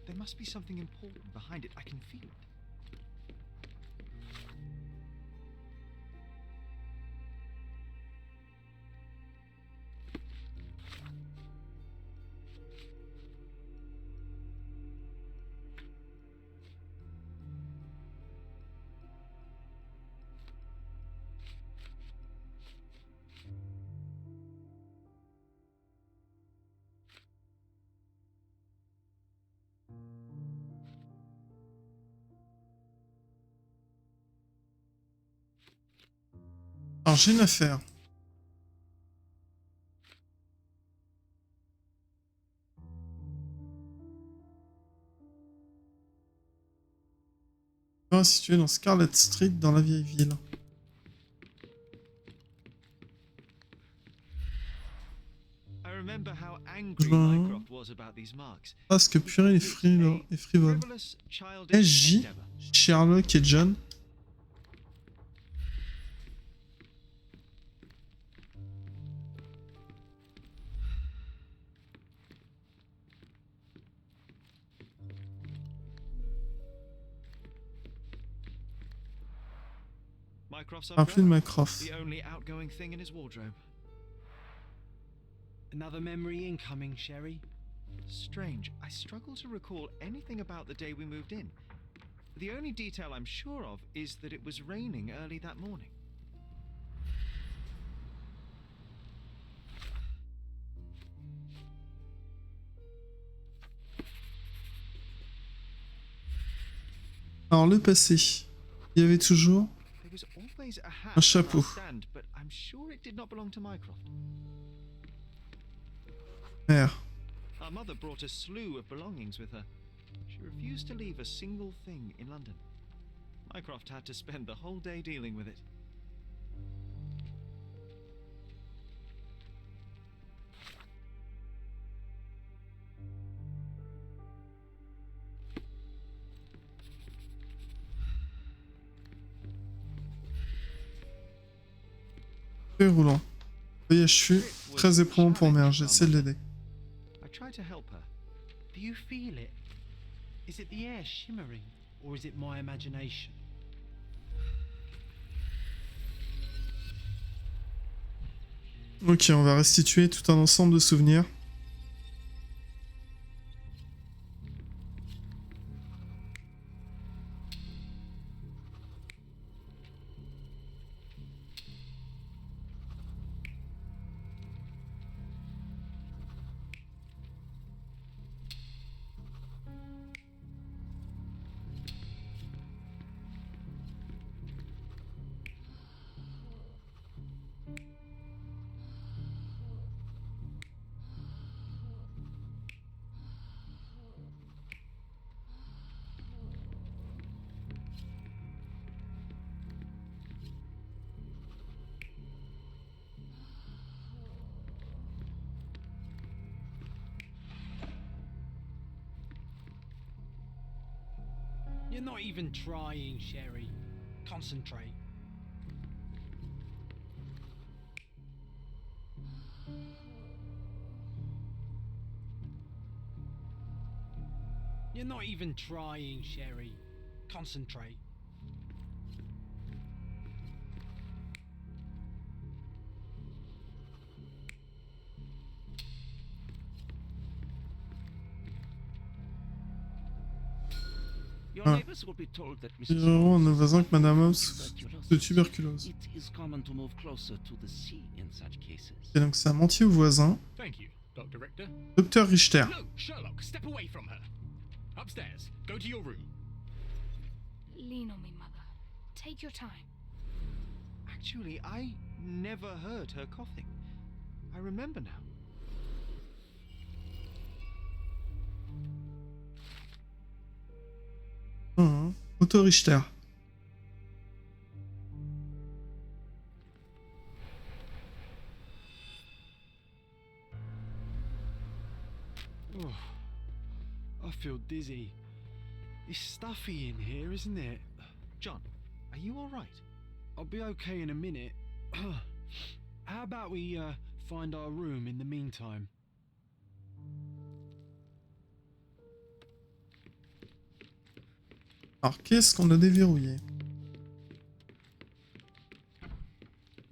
There must be something important behind it. I can feel it. Alors, j'ai une affaire. Situé dans Scarlet Street, dans la vieille ville. I remember how angry Juin. Mycroft was about these marks. Presque puéril et frivole. Frivolous, childish SJ, endeavor. Sherlock et John. Mycroft's Rappelez de umbrella, Mycroft. the only outgoing thing in his wardrobe. Another memory incoming, Sherry. Strange. I struggle to recall anything about the day we moved in. The only detail I'm sure of is that it was raining early that morning. Alors, le passé. Il y avait toujours There was always a hat un chapeau. on our stand, but I'm sure it did not belong to Mycroft. Mère. Our mother brought a slew of belongings with her. She refused to leave a single thing in London. Mycroft had to spend the whole day dealing with it. Très roulant. Voyage fut très éprouvant pour Mère. J'essaie de l'aider. I tried to help her. Do you feel it? Is it the air shimmering, or is it my imagination? Ok, on va restituer tout un ensemble de souvenirs. You're not even trying, Sherry. Concentrate. You're not even trying, Sherry. Concentrate. Your Ah. neighbors will be told that Ils diront à nos voisins que Madame Hobbs souffre de tuberculose. It is common to move closer to the sea in such cases. Et donc ça a menti aux voisins. Thank you, Dr. Richter. Docteur Richter. No, Sherlock, step away from her. Upstairs. Go to your room. Lean on me, Mother. Take your time. Actually, I never heard her coughing. I remember now. Otto Richter. Oh, I feel dizzy. It's stuffy in here, isn't it? John, are you all right? I'll be okay in a minute. How about we find our room in the meantime? Alors qu'est-ce qu'on a déverrouillé?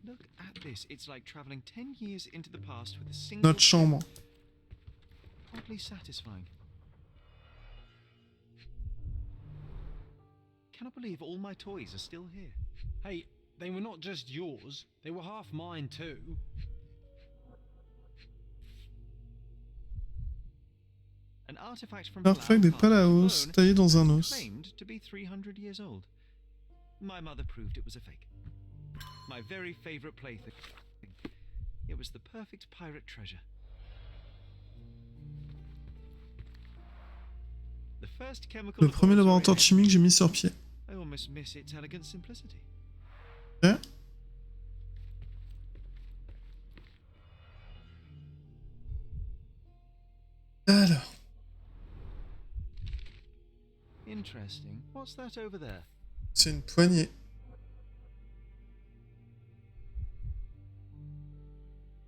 Look at this. It's like traveling 10 years into the past with a single... Notre chambre. Oddly satisfying. Cannot believe all my toys are still here. Hey, they were not just yours. They were half mine too. An artifact from Artefact des Palaos, taillé dans un os. claimed to be 300 years old. My mother proved it was a fake. My very favorite plaything. It was the perfect pirate treasure. The first chemical Le premier laboratoire chimique que j'ai mis sur pied. I almost miss its elegant simplicity. Ok. Alors. Interesting. What's that over there? C'est une poignée.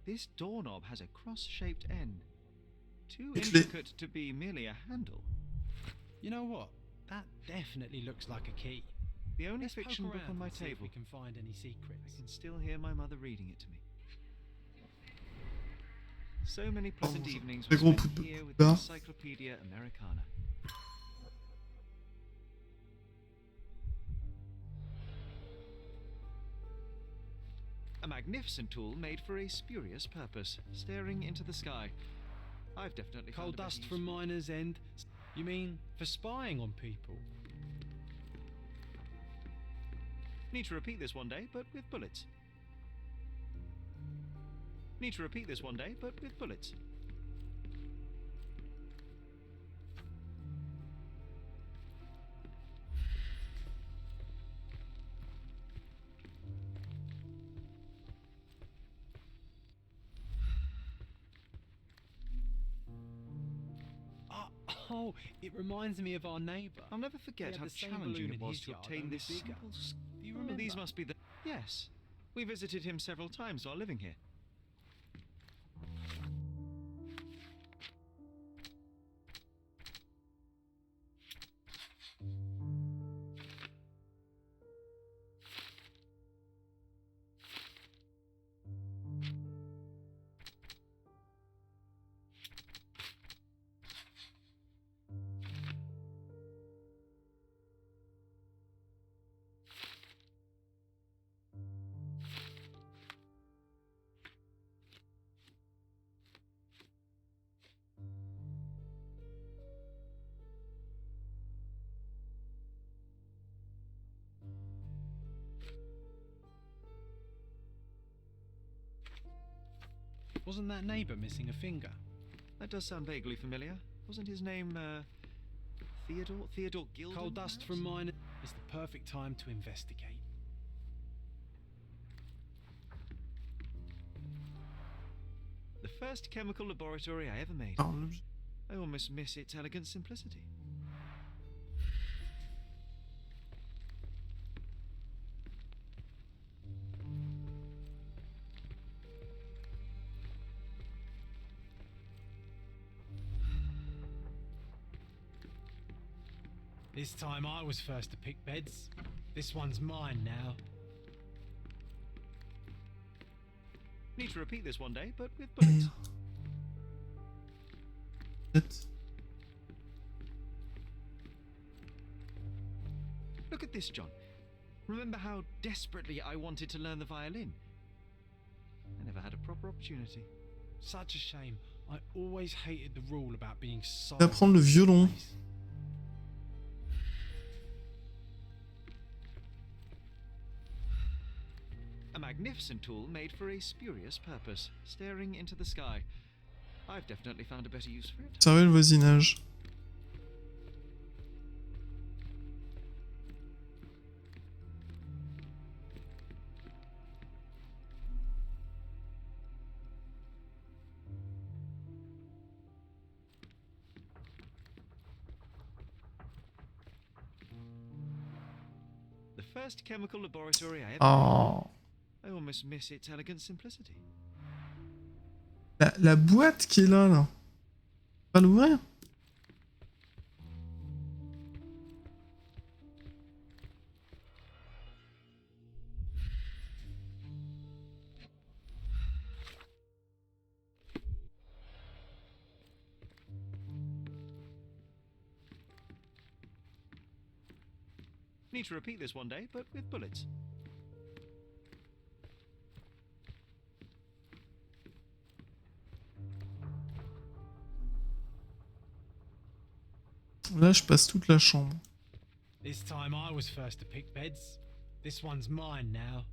This doorknob has a cross-shaped end. Too It's intricate to be merely a handle. You know what? That definitely looks like a key. The only Let's fiction poke book around on my and see if table. we can find any I secrets. can still hear my mother reading it to me. So many pleasant evenings Des were gros spent poules here with bas. Encyclopedia Americana. A magnificent tool made for a spurious purpose, staring into the sky. I've definitely Coal found a better dust use from for it. Miner's End? You mean for spying on people? Need to repeat this one day, but with bullets. Need to repeat this one day, but with bullets. Oh, it reminds me of our neighbour. I'll never forget how the same challenging balloon it in was his to yard, obtain only this bigger. simple... Do you Oh, remember? these must be the... Yes. We visited him several times while living here. Wasn't that neighbour missing a finger? That does sound vaguely familiar. Wasn't his name, Theodore? Theodore Gilden? Coal dust from mine is the perfect time to investigate. The first chemical laboratory I ever made. Alors, l'objet- I almost miss its elegant simplicity. This time I was first to pick beds. This one's mine now. Need to repeat this one day, but with bullets. Look at this, John. Remember how desperately I wanted to learn the violin? I never had a proper opportunity. Such a shame. I always hated the rule about being silent. D'apprendre le violon. A magnificent tool made for a spurious purpose, staring into the sky. I've definitely found a better use for it. Observer le voisinage. The first chemical laboratory I ever Oh. I almost miss its elegant simplicity. La boîte qui est là. Pas l'ouvrir? Need to repeat this one day, but with bullets. Là, je passe toute la chambre. This time I was first to pick beds. This one's mine now.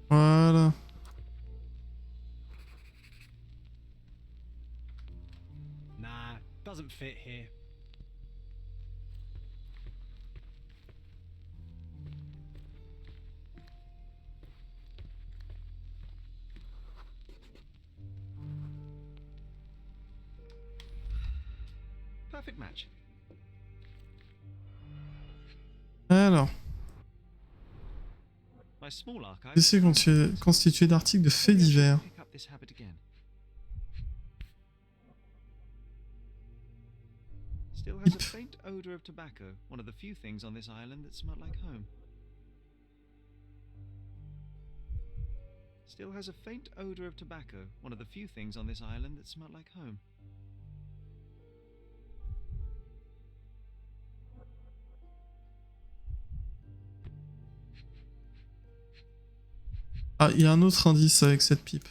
Voilà. Nah, doesn't fit here. Perfect match. Alors. My small archive. PC constitué d'articles de faits divers. Pick up this habit again. Still has a faint odor of tobacco, one of the few things on this island that smell like home. Still has a faint odor of tobacco, one of the few things on this island that smell like home. Ah, il y a un autre indice avec cette pipe.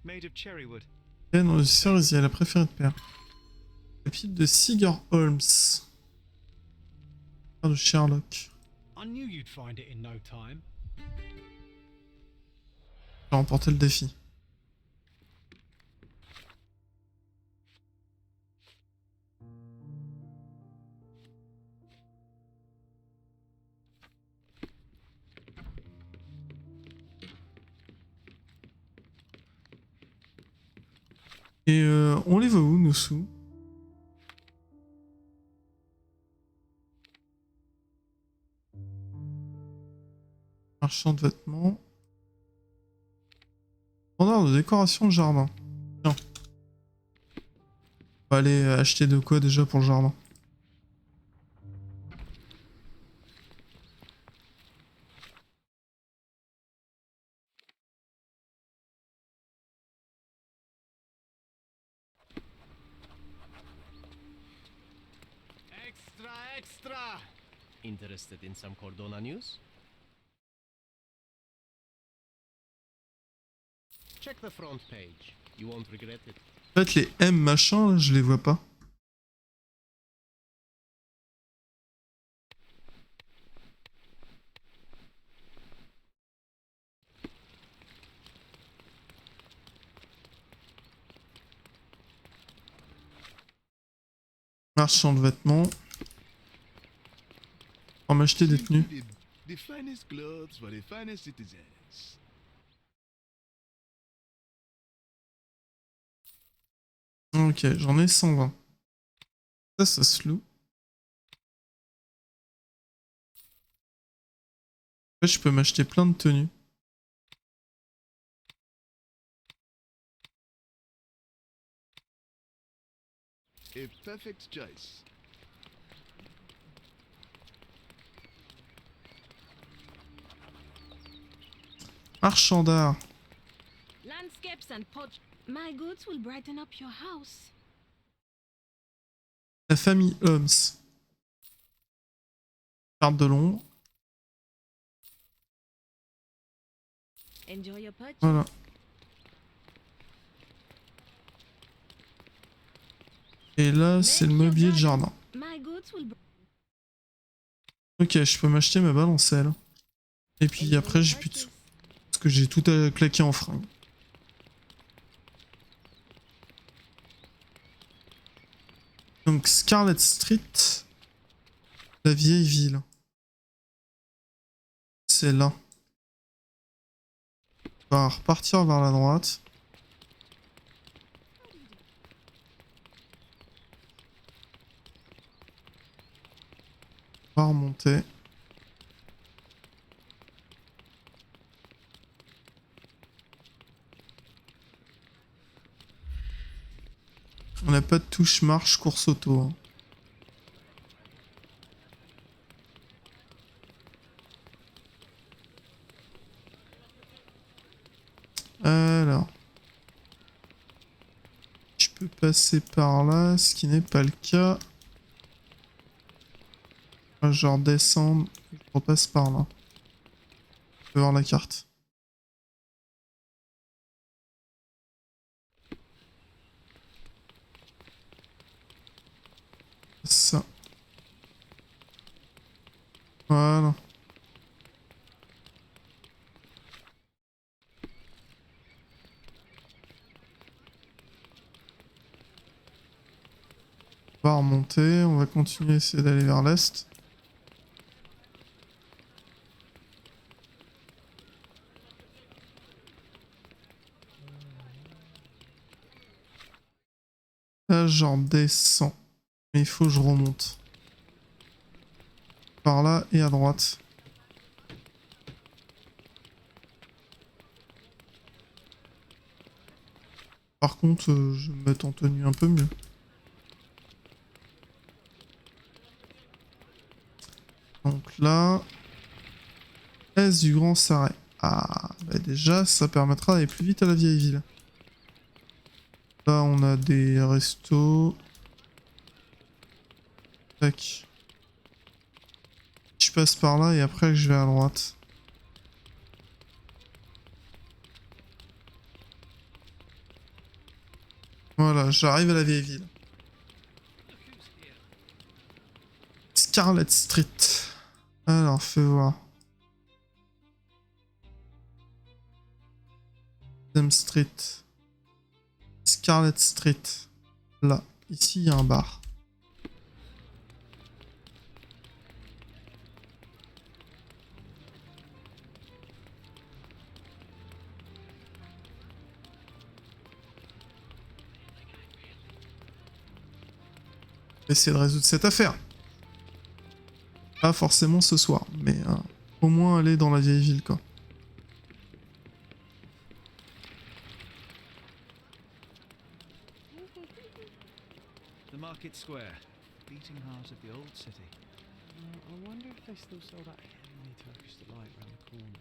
Made of cherry wood. Et dans le cerisier, la préférée de père. La pipe de Seager Holmes. Frère de Sherlock. I knew you'd find it in no time. J'ai remporté le défi. Et on les voit où, nos sous? Marchand de vêtements. Vendeur de décoration de jardin. Tiens. On va aller acheter de quoi déjà pour le jardin? Extra! Interested in some Cordona news? Check the front page. You won't regret it. En fait, les M machin, là, je les vois pas. Marchand de vêtements. On va m'acheter des tenues. The finest clothes for the finest citizens. Ok, j'en ai 120. Ça se loue. En fait, je peux m'acheter plein de tenues. A perfect choice. Marchand d'art. Landscapes and pot. My goods will brighten up your house. La famille Holmes. Carte de Londres. Enjoy your purchase. Voilà. Et là, c'est le mobilier de jardin. My goods will Ok, je peux m'acheter ma balancelle. Et puis après, j'ai plus de sous. Parce que j'ai tout à claquer en fringues. Donc, Scarlet Street. La vieille ville. C'est là. On va repartir vers la droite. On va remonter. On n'a pas de touche marche course auto. Hein. Alors. Je peux passer par là, ce qui n'est pas le cas. Genre descendre, je repasse par là. Je peux voir la carte. Ça. Voilà. On va remonter, on va continuer à essayer d'aller vers l'est. Là, j'en descends. Mais il faut que je remonte. Par là et à droite. Par contre, je vais me mettre en tenue un peu mieux. Donc là... Est du Grand Sarret. Ah, bah déjà, ça permettra d'aller plus vite à la vieille ville. Là, on a des restos. Tac. Je passe par là et après je vais à droite. Voilà, j'arrive à la vieille ville. Scarlet Street. Alors, fais voir. Street. Scarlet Street. Là. Ici, il y a un bar. Essayer de résoudre cette affaire. Pas forcément ce soir, mais au moins aller dans la vieille ville, quoi. The Market Square, beating heart of the old city. I wonder if they still sell that heavenly Turkish delight round the corner.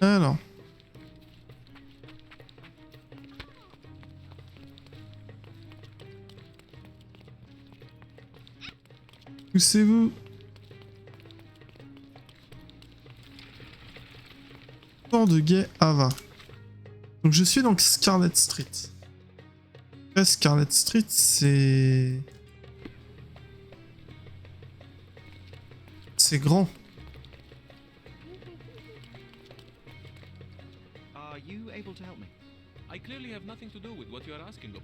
Alors. Poussez-vous. Port de Gay Ava. Donc je suis dans Scarlet Street. Après Scarlet Street, c'est grand. Are you able to help me? I clearly have nothing to do with what you are asking of.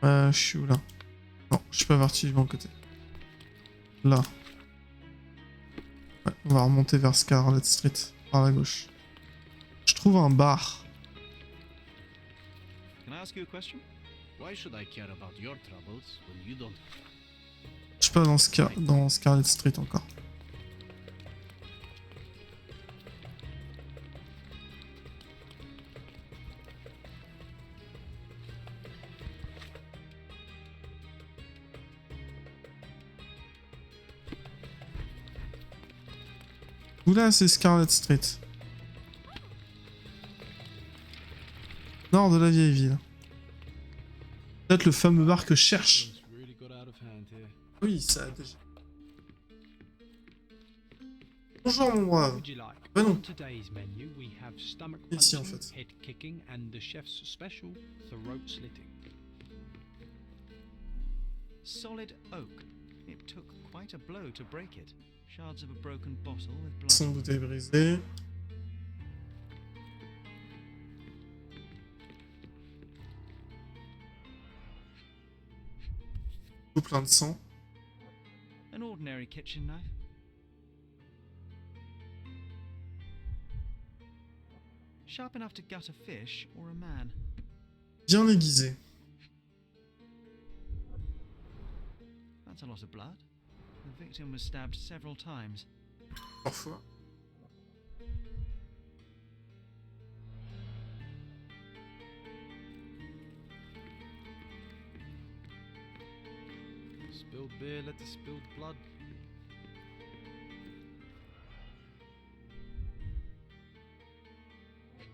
Je suis où là? Non, je suis pas parti du bon côté. Là. Ouais, on va remonter vers Scarlet Street, par la gauche. Je trouve un bar. Can I ask you a question? Why should I care about your troubles when you don't? Je suis pas dans Scarlet Street encore. Oula, c'est Scarlet Street. Nord de la vieille ville. Peut-être le fameux bar que je cherche. Oui, ça a déjà. Bonjour mon brave. Bah non. Ici en fait. Head kicking and the chef's special throat slitting. Solid oak. It took quite a blow to break it. Shards of a broken bottle with blood. Son bouteille brisée. Tout plein de sang. An ordinary kitchen knife. Sharp enough to gut a fish or a man. Bien aiguisé. That's a lot of blood. The victim was stabbed several times. Parfois. Spilled beer led to spilled blood.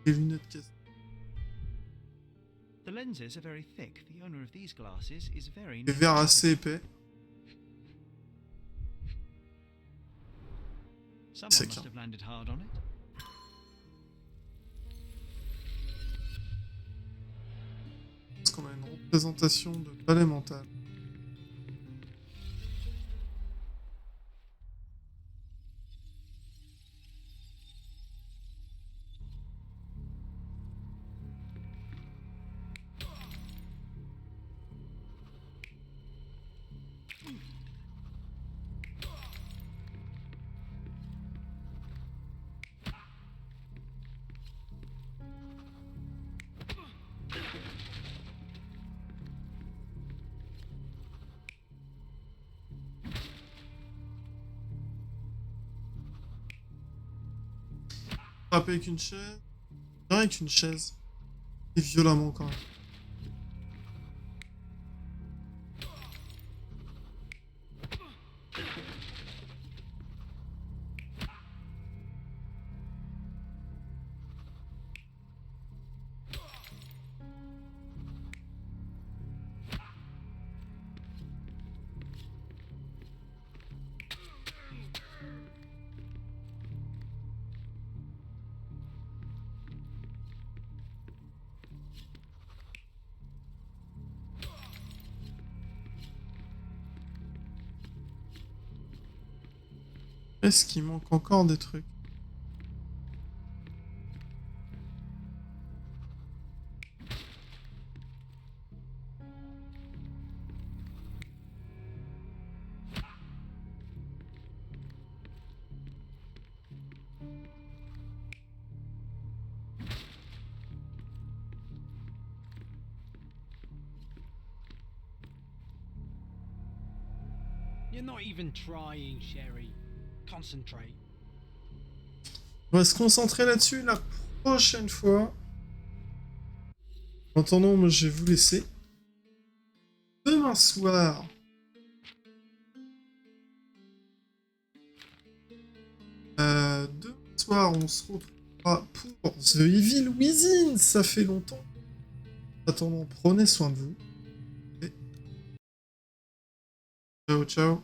Les lunettes cassées. The lenses are very thick. The owner of these glasses is very. Les verres assez épais. Someone must have landed hard on it. Est-ce qu'on a une représentation de Elementaire? Frapper avec une chaise. Non, avec une chaise. Et violemment quand même. Est-ce qu'il manque encore des trucs? You're not even trying, Sherry. Concentrate. On va se concentrer là-dessus la prochaine fois. En attendant, moi je vais vous laisser. Demain soir. Demain soir, on se retrouvera pour The Evil Within. Ça fait longtemps. En attendant, prenez soin de vous. Et... ciao, ciao.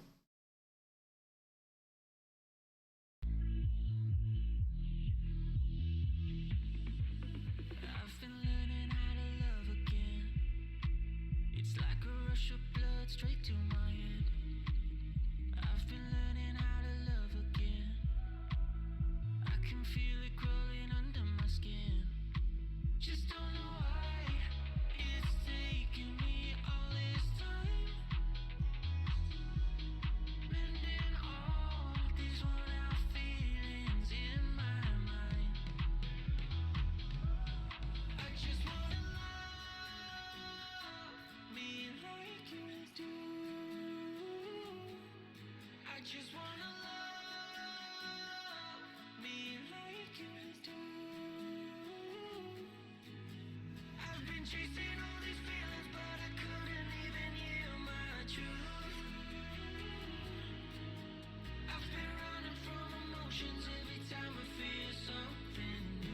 Straight to my head. I've been learning how to love again. I can feel it crawling under my skin. Just don't know why it's taking me all just wanna love me like you do. I've been chasing all these feelings, but I couldn't even hear my truth. I've been running from emotions every time I feel something new.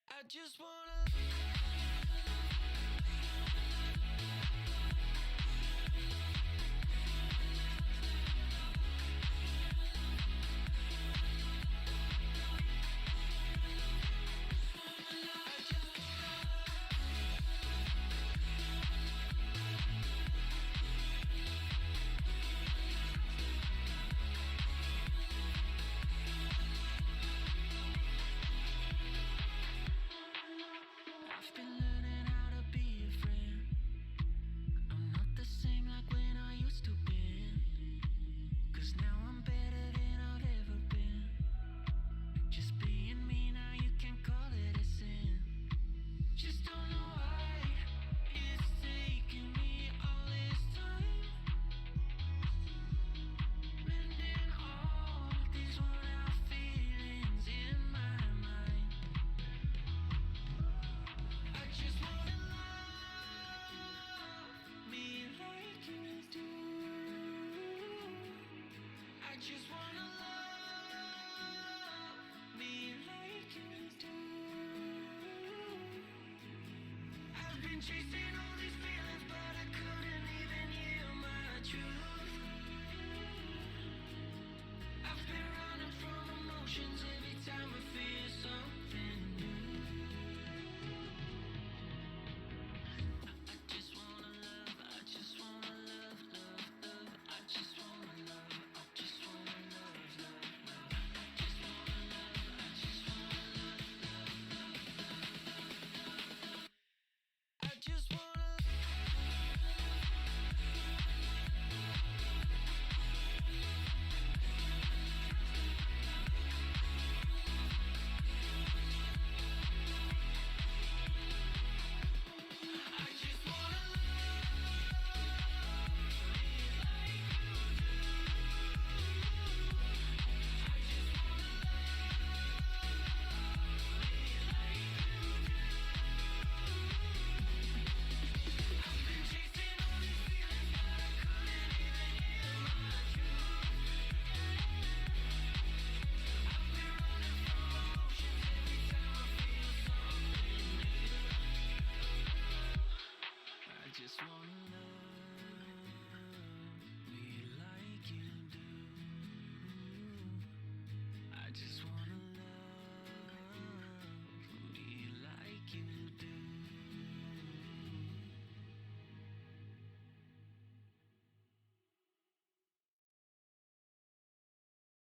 I just wanna I've been learning how to be a friend. I'm not the same like when I used to be. 'Cause now I'm better than I've ever been. Just being me now, you can call it a sin. Just don't know why it's taking me all this time. Mending all these worn out feelings in my mind. I just wanna love me like you do. I just wanna love me like you do. I've been chasing